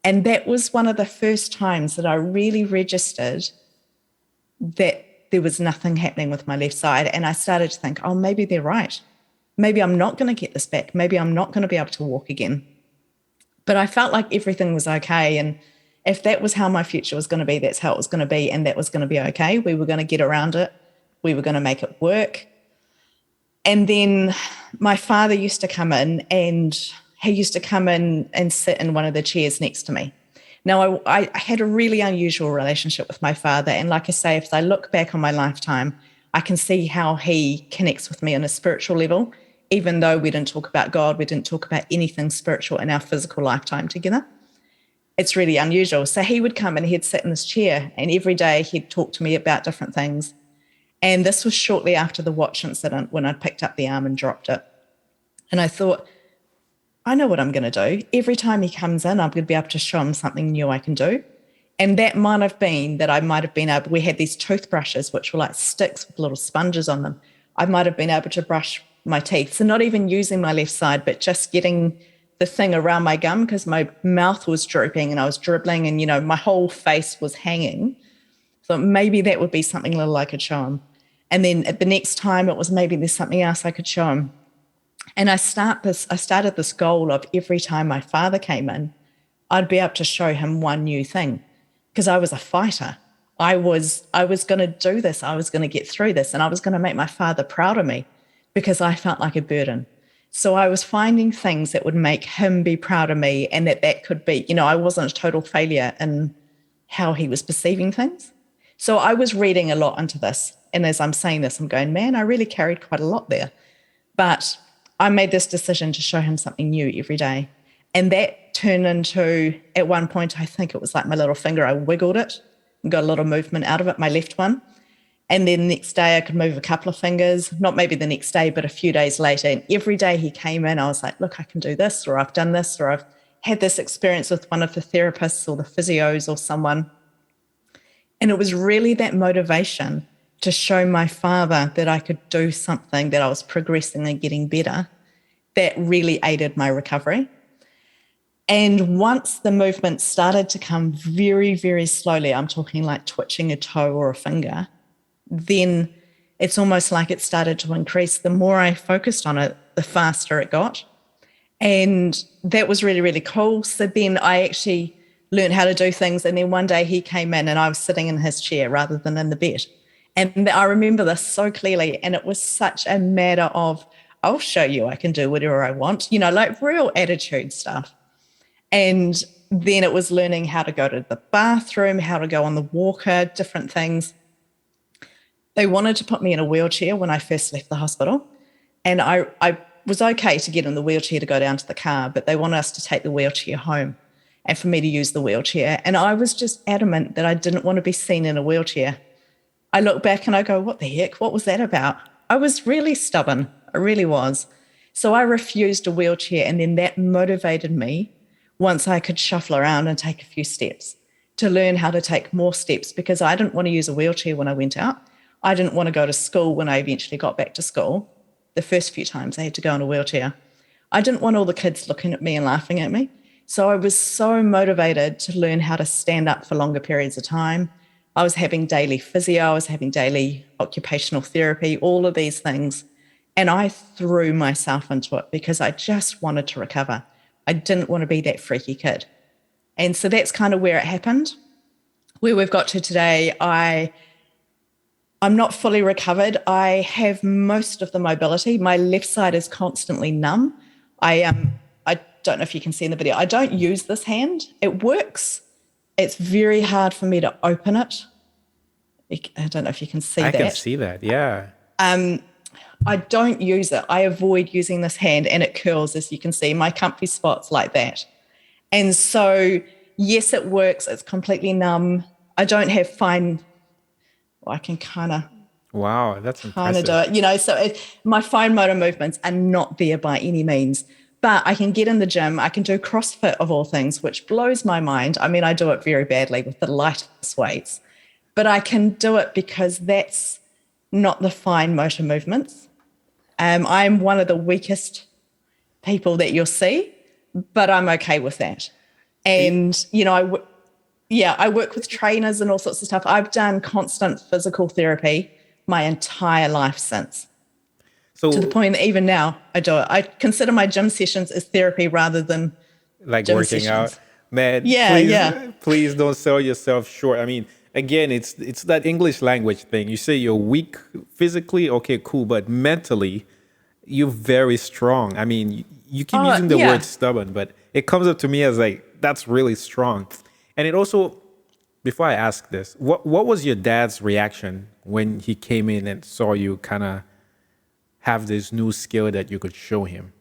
And that was one of the first times that I really registered that there was nothing happening with my left side. And I started to think, oh, maybe they're right. Maybe I'm not going to get this back. Maybe I'm not going to be able to walk again. But I felt like everything was okay. And if that was how my future was going to be, that's how it was going to be. And that was going to be okay. We were going to get around it. We were going to make it work. And then my father used to come in, and he used to come in and sit in one of the chairs next to me. Now, I had a really unusual relationship with my father. And like I say, if I look back on my lifetime, I can see how he connects with me on a spiritual level, even though we didn't talk about God, we didn't talk about anything spiritual in our physical lifetime together. It's really unusual. So he would come and he'd sit in this chair, and every day he'd talk to me about different things. And this was shortly after the watch incident when I'd picked up the arm and dropped it. And I thought, I know what I'm going to do. Every time he comes in, I'm going to be able to show him something new I can do. And that might have been that I might have been able, we had these toothbrushes, which were like sticks with little sponges on them. I might have been able to brush my teeth. So not even using my left side, but just getting the thing around my gum because my mouth was drooping and I was dribbling and, my whole face was hanging. So maybe that would be something little I could show him. And then at the next time, it was maybe there's something else I could show him. And I started this goal of every time my father came in, I'd be able to show him one new thing because I was a fighter. I was going to do this. I was going to get through this, and I was going to make my father proud of me because I felt like a burden. So I was finding things that would make him be proud of me, and that could be, I wasn't a total failure in how he was perceiving things. So I was reading a lot into this. And as I'm saying this, I'm going, man, I really carried quite a lot there. But I made this decision to show him something new every day. And that turned into, at one point, I think it was like my little finger, I wiggled it and got a little movement out of it, my left one. And then the next day I could move a couple of fingers, not maybe the next day, but a few days later. And every day he came in, I was like, look, I can do this, or I've done this, or I've had this experience with one of the therapists or the physios or someone. And it was really that motivation to show my father that I could do something, that I was progressing and getting better, that really aided my recovery. And once the movement started to come very, very slowly, I'm talking like twitching a toe or a finger, then it's almost like it started to increase. The more I focused on it, the faster it got. And that was really, really cool. So then I actually learned how to do things. And then one day he came in and I was sitting in his chair rather than in the bed. And I remember this so clearly. And it was such a matter of, I'll show you I can do whatever I want, like real attitude stuff. And then it was learning how to go to the bathroom, how to go on the walker, different things. They wanted to put me in a wheelchair when I first left the hospital. And I was okay to get in the wheelchair to go down to the car, but they wanted us to take the wheelchair home and for me to use the wheelchair. And I was just adamant that I didn't want to be seen in a wheelchair. I look back and I go, what the heck? What was that about? I was really stubborn. I really was. So I refused a wheelchair, and then that motivated me once I could shuffle around and take a few steps to learn how to take more steps, because I didn't want to use a wheelchair when I went out. I didn't want to go to school when I eventually got back to school. The first few times I had to go in a wheelchair. I didn't want all the kids looking at me and laughing at me. So I was so motivated to learn how to stand up for longer periods of time. I was having daily physio, I was having daily occupational therapy, all of these things. And I threw myself into it because I just wanted to recover. I didn't want to be that freaky kid. And so that's kind of where it happened. Where we've got to today, I'm not fully recovered. I have most of the mobility. My left side is constantly numb. I don't know if you can see in the video. I don't use this hand. It works. It's very hard for me to open it. I don't know if you can see that. I can see that, yeah. I don't use it. I avoid using this hand, and it curls, as you can see. My comfy spot's like that. And so, yes, it works. It's completely numb. I don't have fine... I can kind of... Wow, that's impressive. Do it, so my fine motor movements are not there by any means. But I can get in the gym. I can do CrossFit of all things, which blows my mind. I mean, I do it very badly with the lightest weights. But I can do it because that's not the fine motor movements. I'm one of the weakest people that you'll see, but I'm okay with that. And, I work with trainers and all sorts of stuff. I've done constant physical therapy my entire life since. So, to the point that even now I do it. I consider my gym sessions as therapy rather than like gym working sessions. out. Man, please don't sell yourself short. I mean, again, it's that English language thing. You say you're weak physically, okay, cool, but mentally, you're very strong. I mean, you keep using the word stubborn, but it comes up to me as like, that's really strong. And it also, before I ask this, what was your dad's reaction when he came in and saw you kind of have this new skill that you could show him?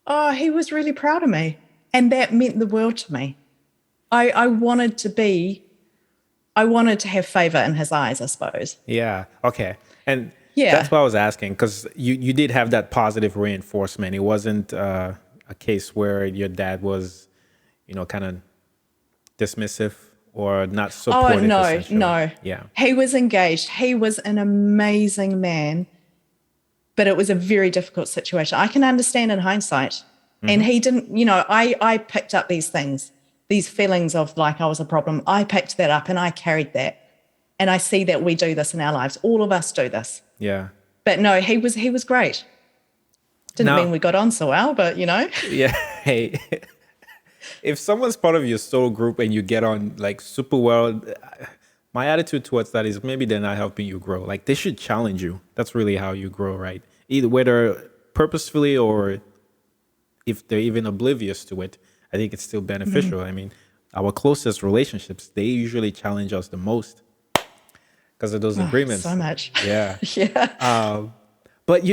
Oh, he was really proud of me. And that meant the world to me. I wanted to have favor in his eyes, I suppose. Yeah. Okay. And that's what I was asking, because you did have that positive reinforcement. It wasn't a case where your dad was, kind of dismissive or not supportive. Oh, no. Yeah. He was engaged. He was an amazing man, but it was a very difficult situation. I can understand in hindsight. Mm-hmm. And he didn't, I picked up these things, these feelings of like I was a problem. I picked that up and I carried that. And I see that we do this in our lives. All of us do this. Yeah. But no, he was great. Didn't mean we got on so well, but Yeah. Hey, if someone's part of your soul group and you get on like super well, my attitude towards that is maybe they're not helping you grow. Like they should challenge you. That's really how you grow, right? Either whether purposefully or if they're even oblivious to it, I think it's still beneficial. Mm-hmm. I mean, our closest relationships, they usually challenge us the most because of those agreements. So much. Yeah. Yeah. But,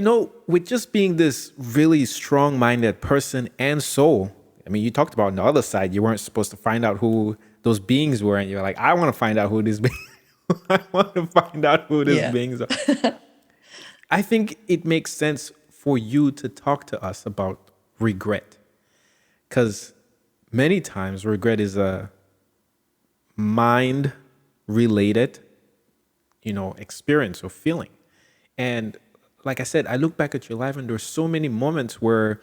with just being this really strong-minded person and soul, I mean, you talked about on the other side, you weren't supposed to find out who those beings were. And you're like, I want to find out who these beings beings are. I think it makes sense for you to talk to us about regret. Because many times regret is a mind-related, experience or feeling. And like I said, I look back at your life and there's so many moments where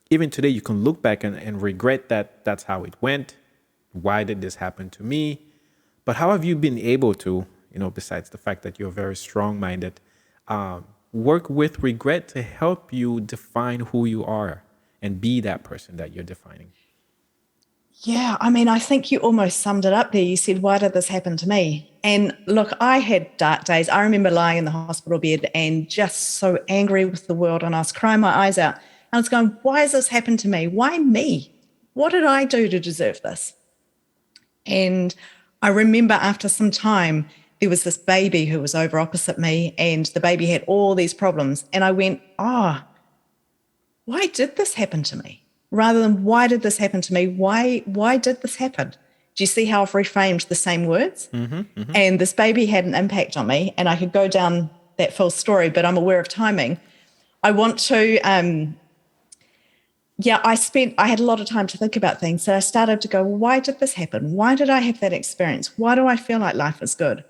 even today you can look back and regret that that's how it went. Why did this happen to me? But how have you been able to, besides the fact that you're very strong-minded, work with regret to help you define who you are and be that person that you're defining? Yeah, I mean, I think you almost summed it up there. You said, why did this happen to me? And look, I had dark days. I remember lying in the hospital bed and just so angry with the world, and I was crying my eyes out. I was going, why has this happened to me? Why me? What did I do to deserve this? And I remember after some time, there was this baby who was over opposite me, and the baby had all these problems. And I went, oh, why did this happen to me? Rather than why did this happen to me? Why did this happen? Do you see how I've reframed the same words? And this baby had an impact on me, and I could go down that full story, but I'm aware of timing. I want to, I had a lot of time to think about things. So I started to go, why did this happen? Why did I have that experience? Why do I feel like life is good?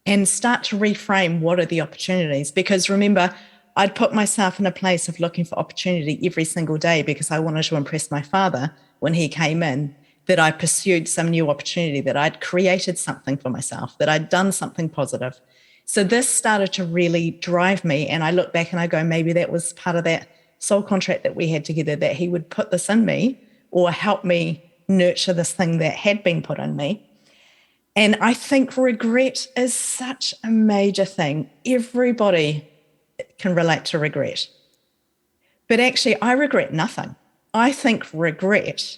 And start to reframe what are the opportunities. Because remember, I'd put myself in a place of looking for opportunity every single day because I wanted to impress my father when he came in, that I pursued some new opportunity, that I'd created something for myself, that I'd done something positive. So this started to really drive me. And I look back and I go, maybe that was part of that soul contract that we had together, that he would put this in me or help me nurture this thing that had been put in me. And I think regret is such a major thing. Everybody can relate to regret. But actually, I regret nothing. I think regret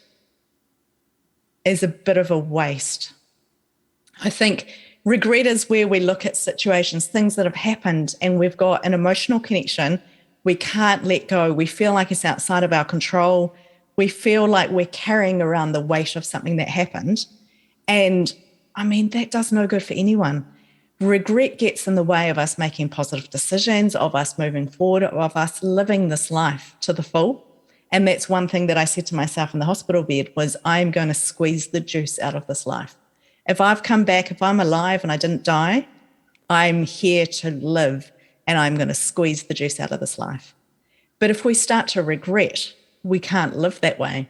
is a bit of a waste. I think regret is where we look at situations, things that have happened, and we've got an emotional connection. We can't let go. We feel like it's outside of our control. We feel like we're carrying around the weight of something that happened. And I mean, that does no good for anyone. Regret gets in the way of us making positive decisions, of us moving forward, of us living this life to the full. And that's one thing that I said to myself in the hospital bed was, I'm going to squeeze the juice out of this life. If I've come back, if I'm alive and I didn't die, I'm here to live and I'm going to squeeze the juice out of this life. But if we start to regret, we can't live that way.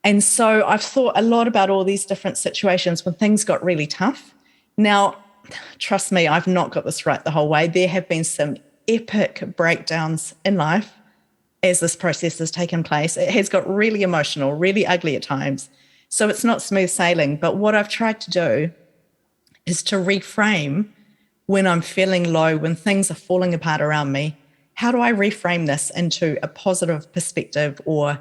And so I've thought a lot about all these different situations when things got really tough. Now, trust me, I've not got this right the whole way. There have been some epic breakdowns in life as this process has taken place. It has got really emotional, really ugly at times. So it's not smooth sailing. But what I've tried to do is to reframe when I'm feeling low, when things are falling apart around me. How do I reframe this into a positive perspective? Or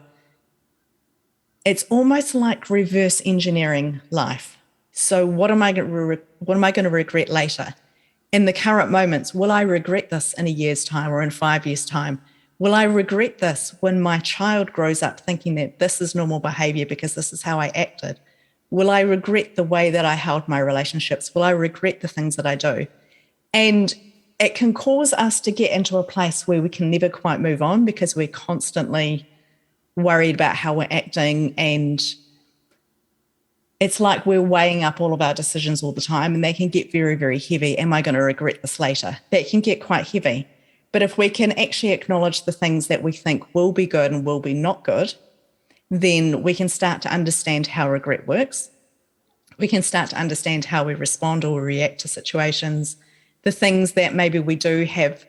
it's almost like reverse engineering life. So what am I going to regret later? In the current moments, will I regret this in a year's time or in 5 years' time? Will I regret this when my child grows up thinking that this is normal behavior because this is how I acted? Will I regret the way that I held my relationships? Will I regret the things that I do? And it can cause us to get into a place where we can never quite move on because we're constantly worried about how we're acting, and it's like we're weighing up all of our decisions all the time, and they can get very, very heavy. Am I going to regret this later? That can get quite heavy. But if we can actually acknowledge the things that we think will be good and will be not good, then we can start to understand how regret works. We can start to understand how we respond or react to situations, the things that maybe we do have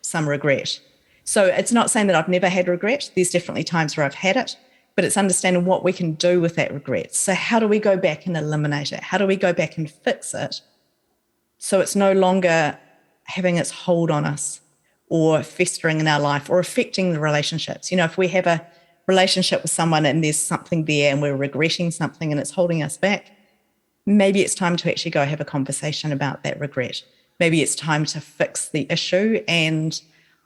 some regret. So it's not saying that I've never had regret. There's definitely times where I've had it, but it's understanding what we can do with that regret. So how do we go back and eliminate it? How do we go back and fix it so it's no longer having its hold on us or festering in our life or affecting the relationships? You know, if we have a relationship with someone and there's something there and we're regretting something and it's holding us back, maybe it's time to actually go have a conversation about that regret. Maybe it's time to fix the issue. And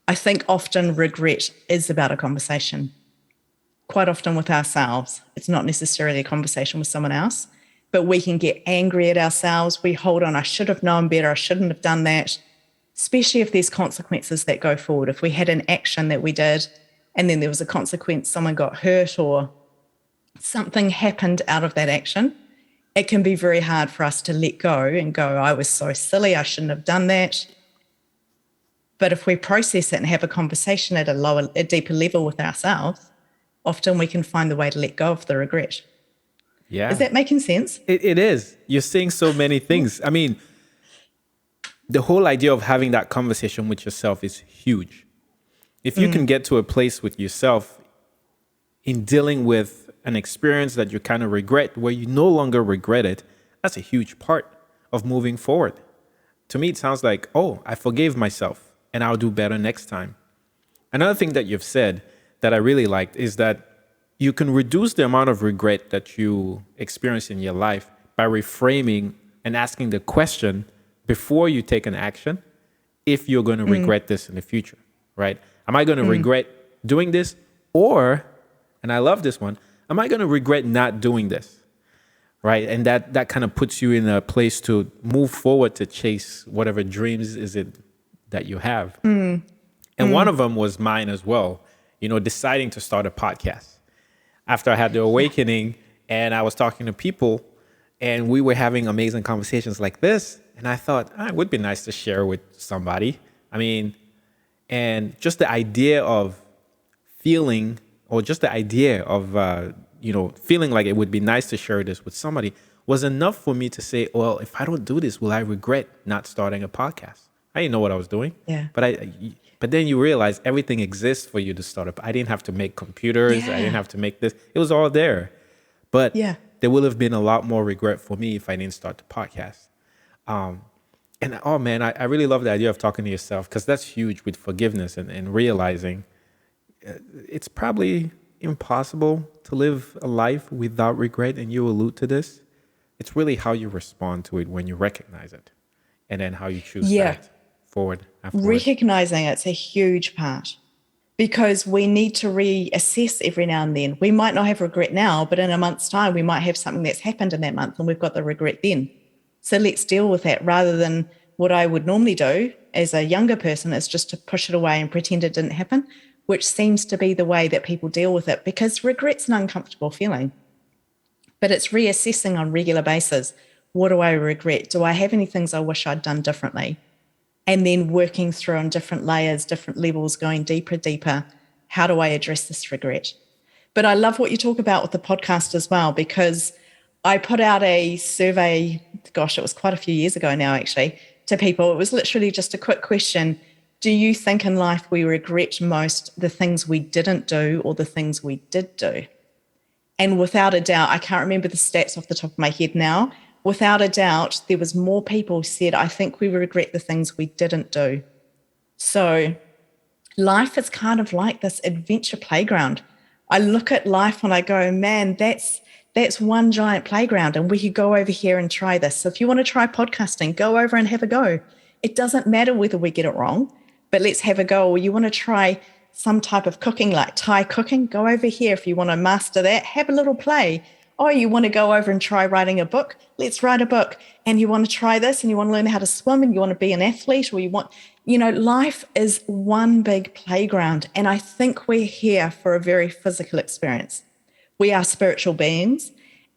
I think often regret is about a conversation. Quite often with ourselves. It's not necessarily a conversation with someone else, but we can get angry at ourselves. We hold on, I should have known better, I shouldn't have done that, especially if there's consequences that go forward. If we had an action that we did and then there was a consequence, someone got hurt or something happened out of that action, it can be very hard for us to let go and go, I was so silly, I shouldn't have done that. But if we process it and have a conversation at a deeper level with ourselves, often we can find the way to let go of the regret. Yeah. Is that making sense? It is. You're saying so many things. I mean, the whole idea of having that conversation with yourself is huge. If you can get to a place with yourself in dealing with an experience that you kind of regret, where you no longer regret it, that's a huge part of moving forward. To me, it sounds like, oh, I forgave myself and I'll do better next time. Another thing that you've said that I really liked is that you can reduce the amount of regret that you experience in your life by reframing and asking the question before you take an action, if you're going to regret this in the future, right? Am I going to regret doing this? Or, and I love this one, am I going to regret not doing this? Right? And that kind of puts you in a place to move forward to chase whatever dreams is it that you have. And one of them was mine as well, deciding to start a podcast. After I had the awakening and I was talking to people and we were having amazing conversations like this. And I thought, it would be nice to share with somebody. I mean, and just the idea of feeling, or just the idea of, feeling like it would be nice to share this with somebody was enough for me to say, well, if I don't do this, will I regret not starting a podcast? I didn't know what I was doing. Yeah. But then you realize everything exists for you to start up. I didn't have to make computers. Yeah. I didn't have to make this. It was all there. But there would have been a lot more regret for me if I didn't start the podcast. And oh man, I really love the idea of talking to yourself, because that's huge with forgiveness and realizing it's probably impossible to live a life without regret. And you allude to this. It's really how you respond to it when you recognize it, and then how you choose that forward afterwards. Recognizing it's a huge part, because we need to reassess every now and then. We might not have regret now, but in a month's time, we might have something that's happened in that month and we've got the regret then. So let's deal with that, rather than what I would normally do as a younger person is just to push it away and pretend it didn't happen, which seems to be the way that people deal with it, because regret's an uncomfortable feeling. But it's reassessing on a regular basis. What do I regret? Do I have any things I wish I'd done differently? And then working through on different layers, different levels, going deeper. How do I address this regret? But I love what you talk about with the podcast as well, because I put out a survey, it was quite a few years ago now, actually, to people. It was literally just a quick question. Do you think in life we regret most the things we didn't do or the things we did do? And without a doubt, I can't remember the stats off the top of my head now. Without a doubt, there was more people who said, I think we regret the things we didn't do. So life is kind of like this adventure playground. I look at life and I go, man, that's one giant playground, and we could go over here and try this. So if you want to try podcasting, go over and have a go. It doesn't matter whether we get it wrong, but let's have a go. Or you want to try some type of cooking, like Thai cooking, go over here. If you want to master that, have a little play. Oh, you want to go over and try writing a book? Let's write a book. And you want to try this, and you want to learn how to swim, and you want to be an athlete, or you want, life is one big playground. And I think we're here for a very physical experience. We are spiritual beings.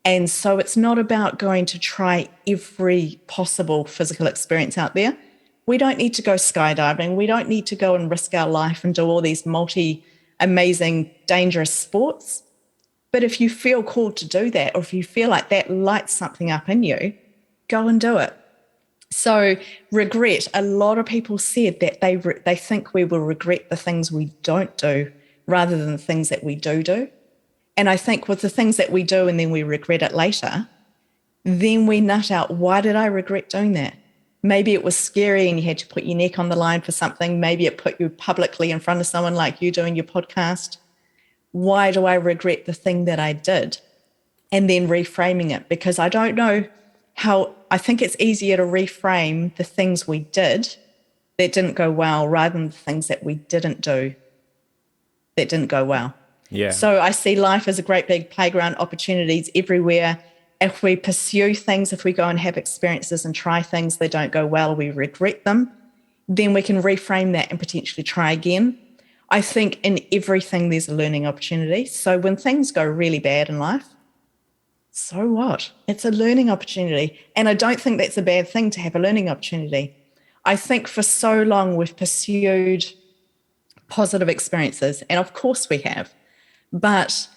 And so it's not about going to try every possible physical experience out there. We don't need to go skydiving. We don't need to go and risk our life and do all these amazing, dangerous sports. But if you feel called to do that, or if you feel like that lights something up in you, go and do it. So regret, a lot of people said that they think we will regret the things we don't do rather than the things that we do. And I think with the things that we do and then we regret it later, then we nut out, why did I regret doing that? Maybe it was scary and you had to put your neck on the line for something. Maybe it put you publicly in front of someone like you doing your podcast. Why do I regret the thing that I did? And then reframing it, because I don't know how, I think it's easier to reframe the things we did that didn't go well rather than the things that we didn't do that didn't go well. Yeah. So I see life as a great big playground, opportunities everywhere. If we pursue things, if we go and have experiences and try things that don't go well, we regret them, then we can reframe that and potentially try again. I think in everything there's a learning opportunity. So when things go really bad in life, so what? It's a learning opportunity. And I don't think that's a bad thing to have a learning opportunity. I think for so long we've pursued positive experiences, and of course we have. But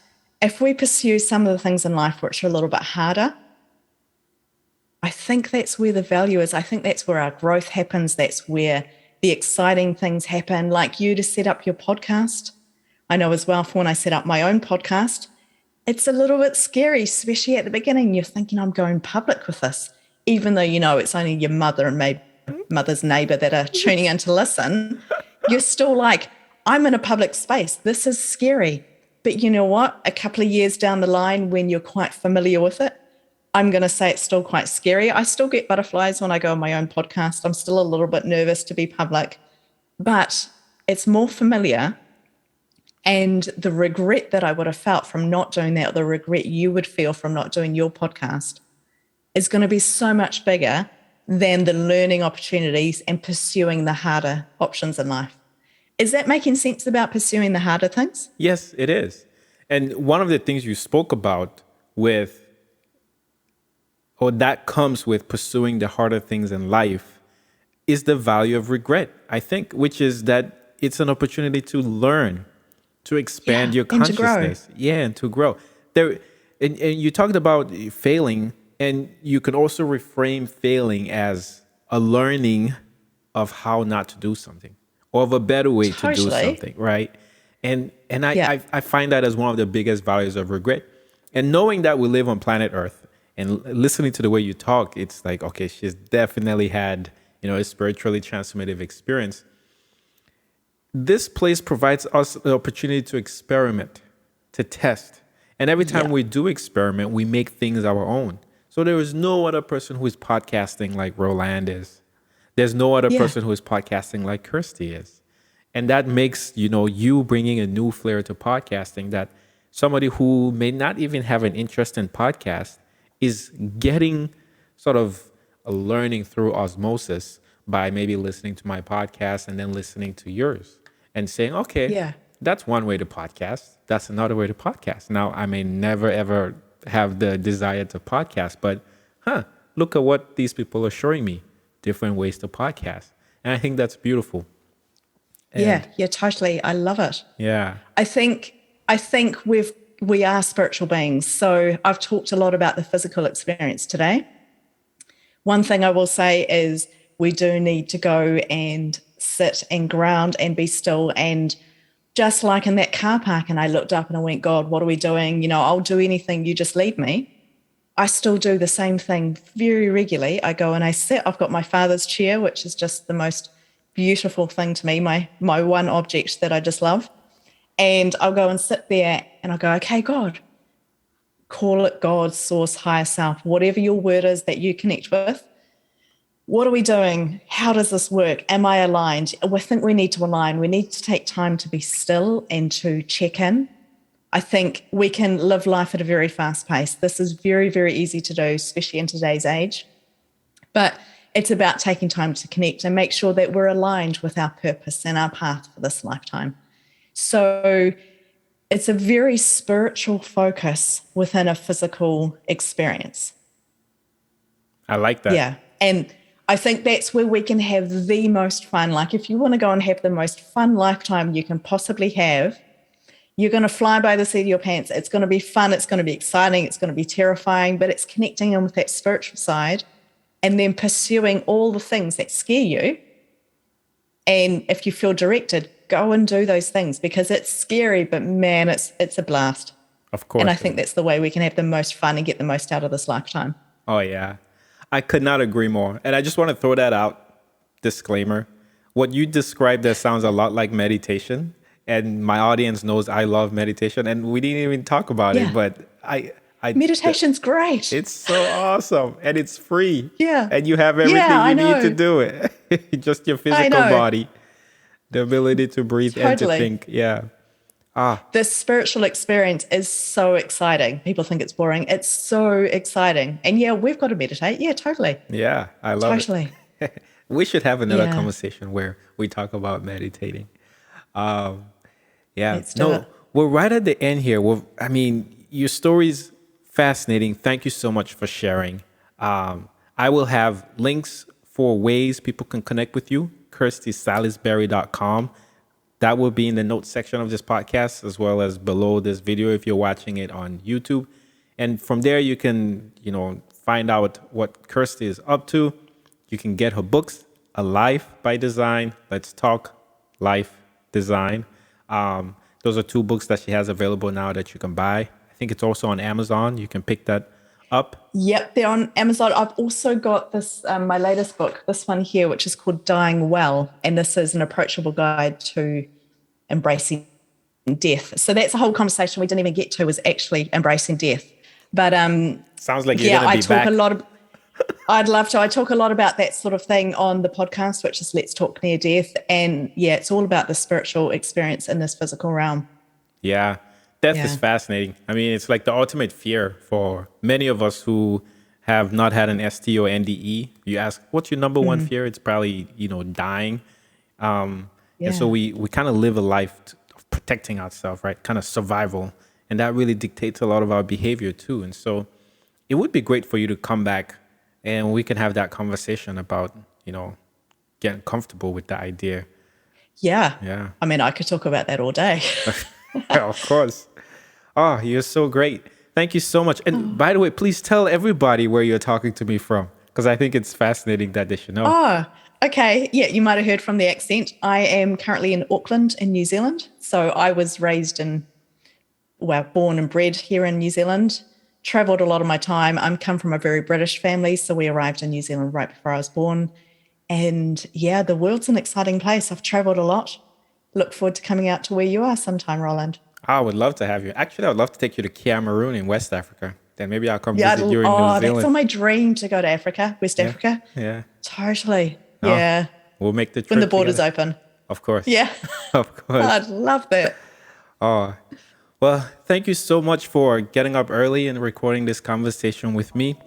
if we pursue some of the things in life which are a little bit harder, I think that's where the value is. I think that's where our growth happens. That's where the exciting things happen. Like you to set up your podcast. I know as well, for when I set up my own podcast, It's a little bit scary, especially at the beginning. You're thinking, I'm going public with this, even though you know it's only your mother and maybe mother's neighbor that are tuning in to listen. You're still like, I'm in a public space. This is scary. But you know what? A couple of years down the line, when you're quite familiar with it, I'm going to say it's still quite scary. I still get butterflies when I go on my own podcast. I'm still a little bit nervous to be public, but it's more familiar. And the regret that I would have felt from not doing that, or the regret you would feel from not doing your podcast, is going to be so much bigger than the learning opportunities and pursuing the harder options in life. Is that making sense about pursuing the harder things? Yes, it is. And one of the things you spoke about with, or that comes with pursuing the harder things in life, is the value of regret, I think, which is that it's an opportunity to learn, to expand your consciousness. And to grow. And you talked about failing, and you can also reframe failing as a learning of how not to do something, or of a better way to do something, right? And I find that as one of the biggest values of regret. And knowing that we live on planet Earth and listening to the way you talk, it's like, okay, she's definitely had, a spiritually transformative experience. This place provides us the opportunity to experiment, to test. And every time we do experiment, we make things our own. So there is no other person who is podcasting like Roland is. There's no other person who is podcasting like Kirsty is. And that makes, you bringing a new flair to podcasting, that somebody who may not even have an interest in podcast is getting sort of a learning through osmosis by maybe listening to my podcast and then listening to yours and saying, okay, that's one way to podcast. That's another way to podcast. Now, I may never, ever have the desire to podcast, but look at what these people are showing me, different ways to podcast. And I think that's beautiful. And totally. I love it. Yeah. I think we are spiritual beings. So I've talked a lot about the physical experience today. One thing I will say is we do need to go and sit and ground and be still. And just like in that car park, and I looked up and I went, God, what are we doing? I'll do anything. You just lead me. I still do the same thing very regularly. I go and I sit. I've got my father's chair, which is just the most beautiful thing to me, my one object that I just love. And I'll go and sit there and I'll go, okay, God, call it God, source, higher self, whatever your word is that you connect with. What are we doing? How does this work? Am I aligned? I think we need to align. We need to take time to be still and to check in. I think we can live life at a very fast pace. This is very, very easy to do, especially in today's age. But it's about taking time to connect and make sure that we're aligned with our purpose and our path for this lifetime. So it's a very spiritual focus within a physical experience. I like that. Yeah. And I think that's where we can have the most fun. Like if you want to go and have the most fun lifetime you can possibly have, you're going to fly by the seat of your pants. It's going to be fun. It's going to be exciting. It's going to be terrifying, but it's connecting in with that spiritual side and then pursuing all the things that scare you. And if you feel directed, go and do those things because it's scary, but man, it's a blast. Of course. And I think that's the way we can have the most fun and get the most out of this lifetime. Oh, yeah. I could not agree more. And I just want to throw that out, disclaimer. What you described there sounds a lot like meditation. And my audience knows I love meditation. And we didn't even talk about it, but meditation's great. It's so awesome. And it's free. Yeah. And you have everything you need to do it. Just your physical body. The ability to breathe and to think. Yeah. This spiritual experience is so exciting. People think it's boring. It's so exciting. And we've got to meditate. Yeah, totally. Yeah, I love it. Totally. We should have another conversation where we talk about meditating. Let's do it. We're right at the end here. Your story's fascinating. Thank you so much for sharing. I will have links for ways people can connect with you. KirstySalisbury.com. That will be in the notes section of this podcast, as well as below this video if you're watching it on YouTube. And from there, you can, find out what Kirsty is up to. You can get her books, A Life by Design, Let's Talk Life Design. Those are two books that she has available now that you can buy. I think it's also on Amazon. You can pick that up. Yep, they're on Amazon. I've also got this, my latest book, this one here, which is called Dying Well. And this is an approachable guide to embracing death. So that's a whole conversation we didn't even get to, was actually embracing death. But sounds like you're going to be back. I'd love to. I talk a lot about that sort of thing on the podcast, which is Let's Talk Near Death. And yeah, it's all about the spiritual experience in this physical realm. Yeah. Death is fascinating. I mean, it's like the ultimate fear for many of us who have not had an ST or NDE. You ask, what's your number one fear? It's probably, dying. And so we kind of live a life of protecting ourselves, right? Kind of survival. And that really dictates a lot of our behavior too. And so it would be great for you to come back and we can have that conversation about, getting comfortable with the idea. Yeah. Yeah. I mean, I could talk about that all day. Of course. Oh, you're so great. Thank you so much. And by the way, please tell everybody where you're talking to me from, because I think it's fascinating that they should know. Oh, okay. Yeah, you might have heard from the accent. I am currently in Auckland in New Zealand. So I was born and bred here in New Zealand, traveled a lot of my time. I'm come from a very British family. So we arrived in New Zealand right before I was born. And yeah, the world's an exciting place. I've traveled a lot. Look forward to coming out to where you are sometime, Roland. I would love to have you. Actually, I would love to take you to Cameroon in West Africa. Then maybe I'll come visit you in New Zealand. That's on my dream to go to Africa, West Africa. Yeah. Totally. Oh, yeah. We'll make the trip when the borders together. open. Of course. Yeah. Of course. I'd love that. Oh, well, thank you so much for getting up early and recording this conversation with me.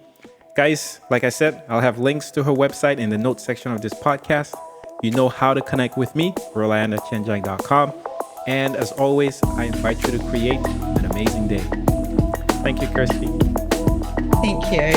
Guys, like I said, I'll have links to her website in the notes section of this podcast. You know how to connect with me, Roland at Achenjang.com. And as always, I invite you to create an amazing day. Thank you, Kirsty. Thank you.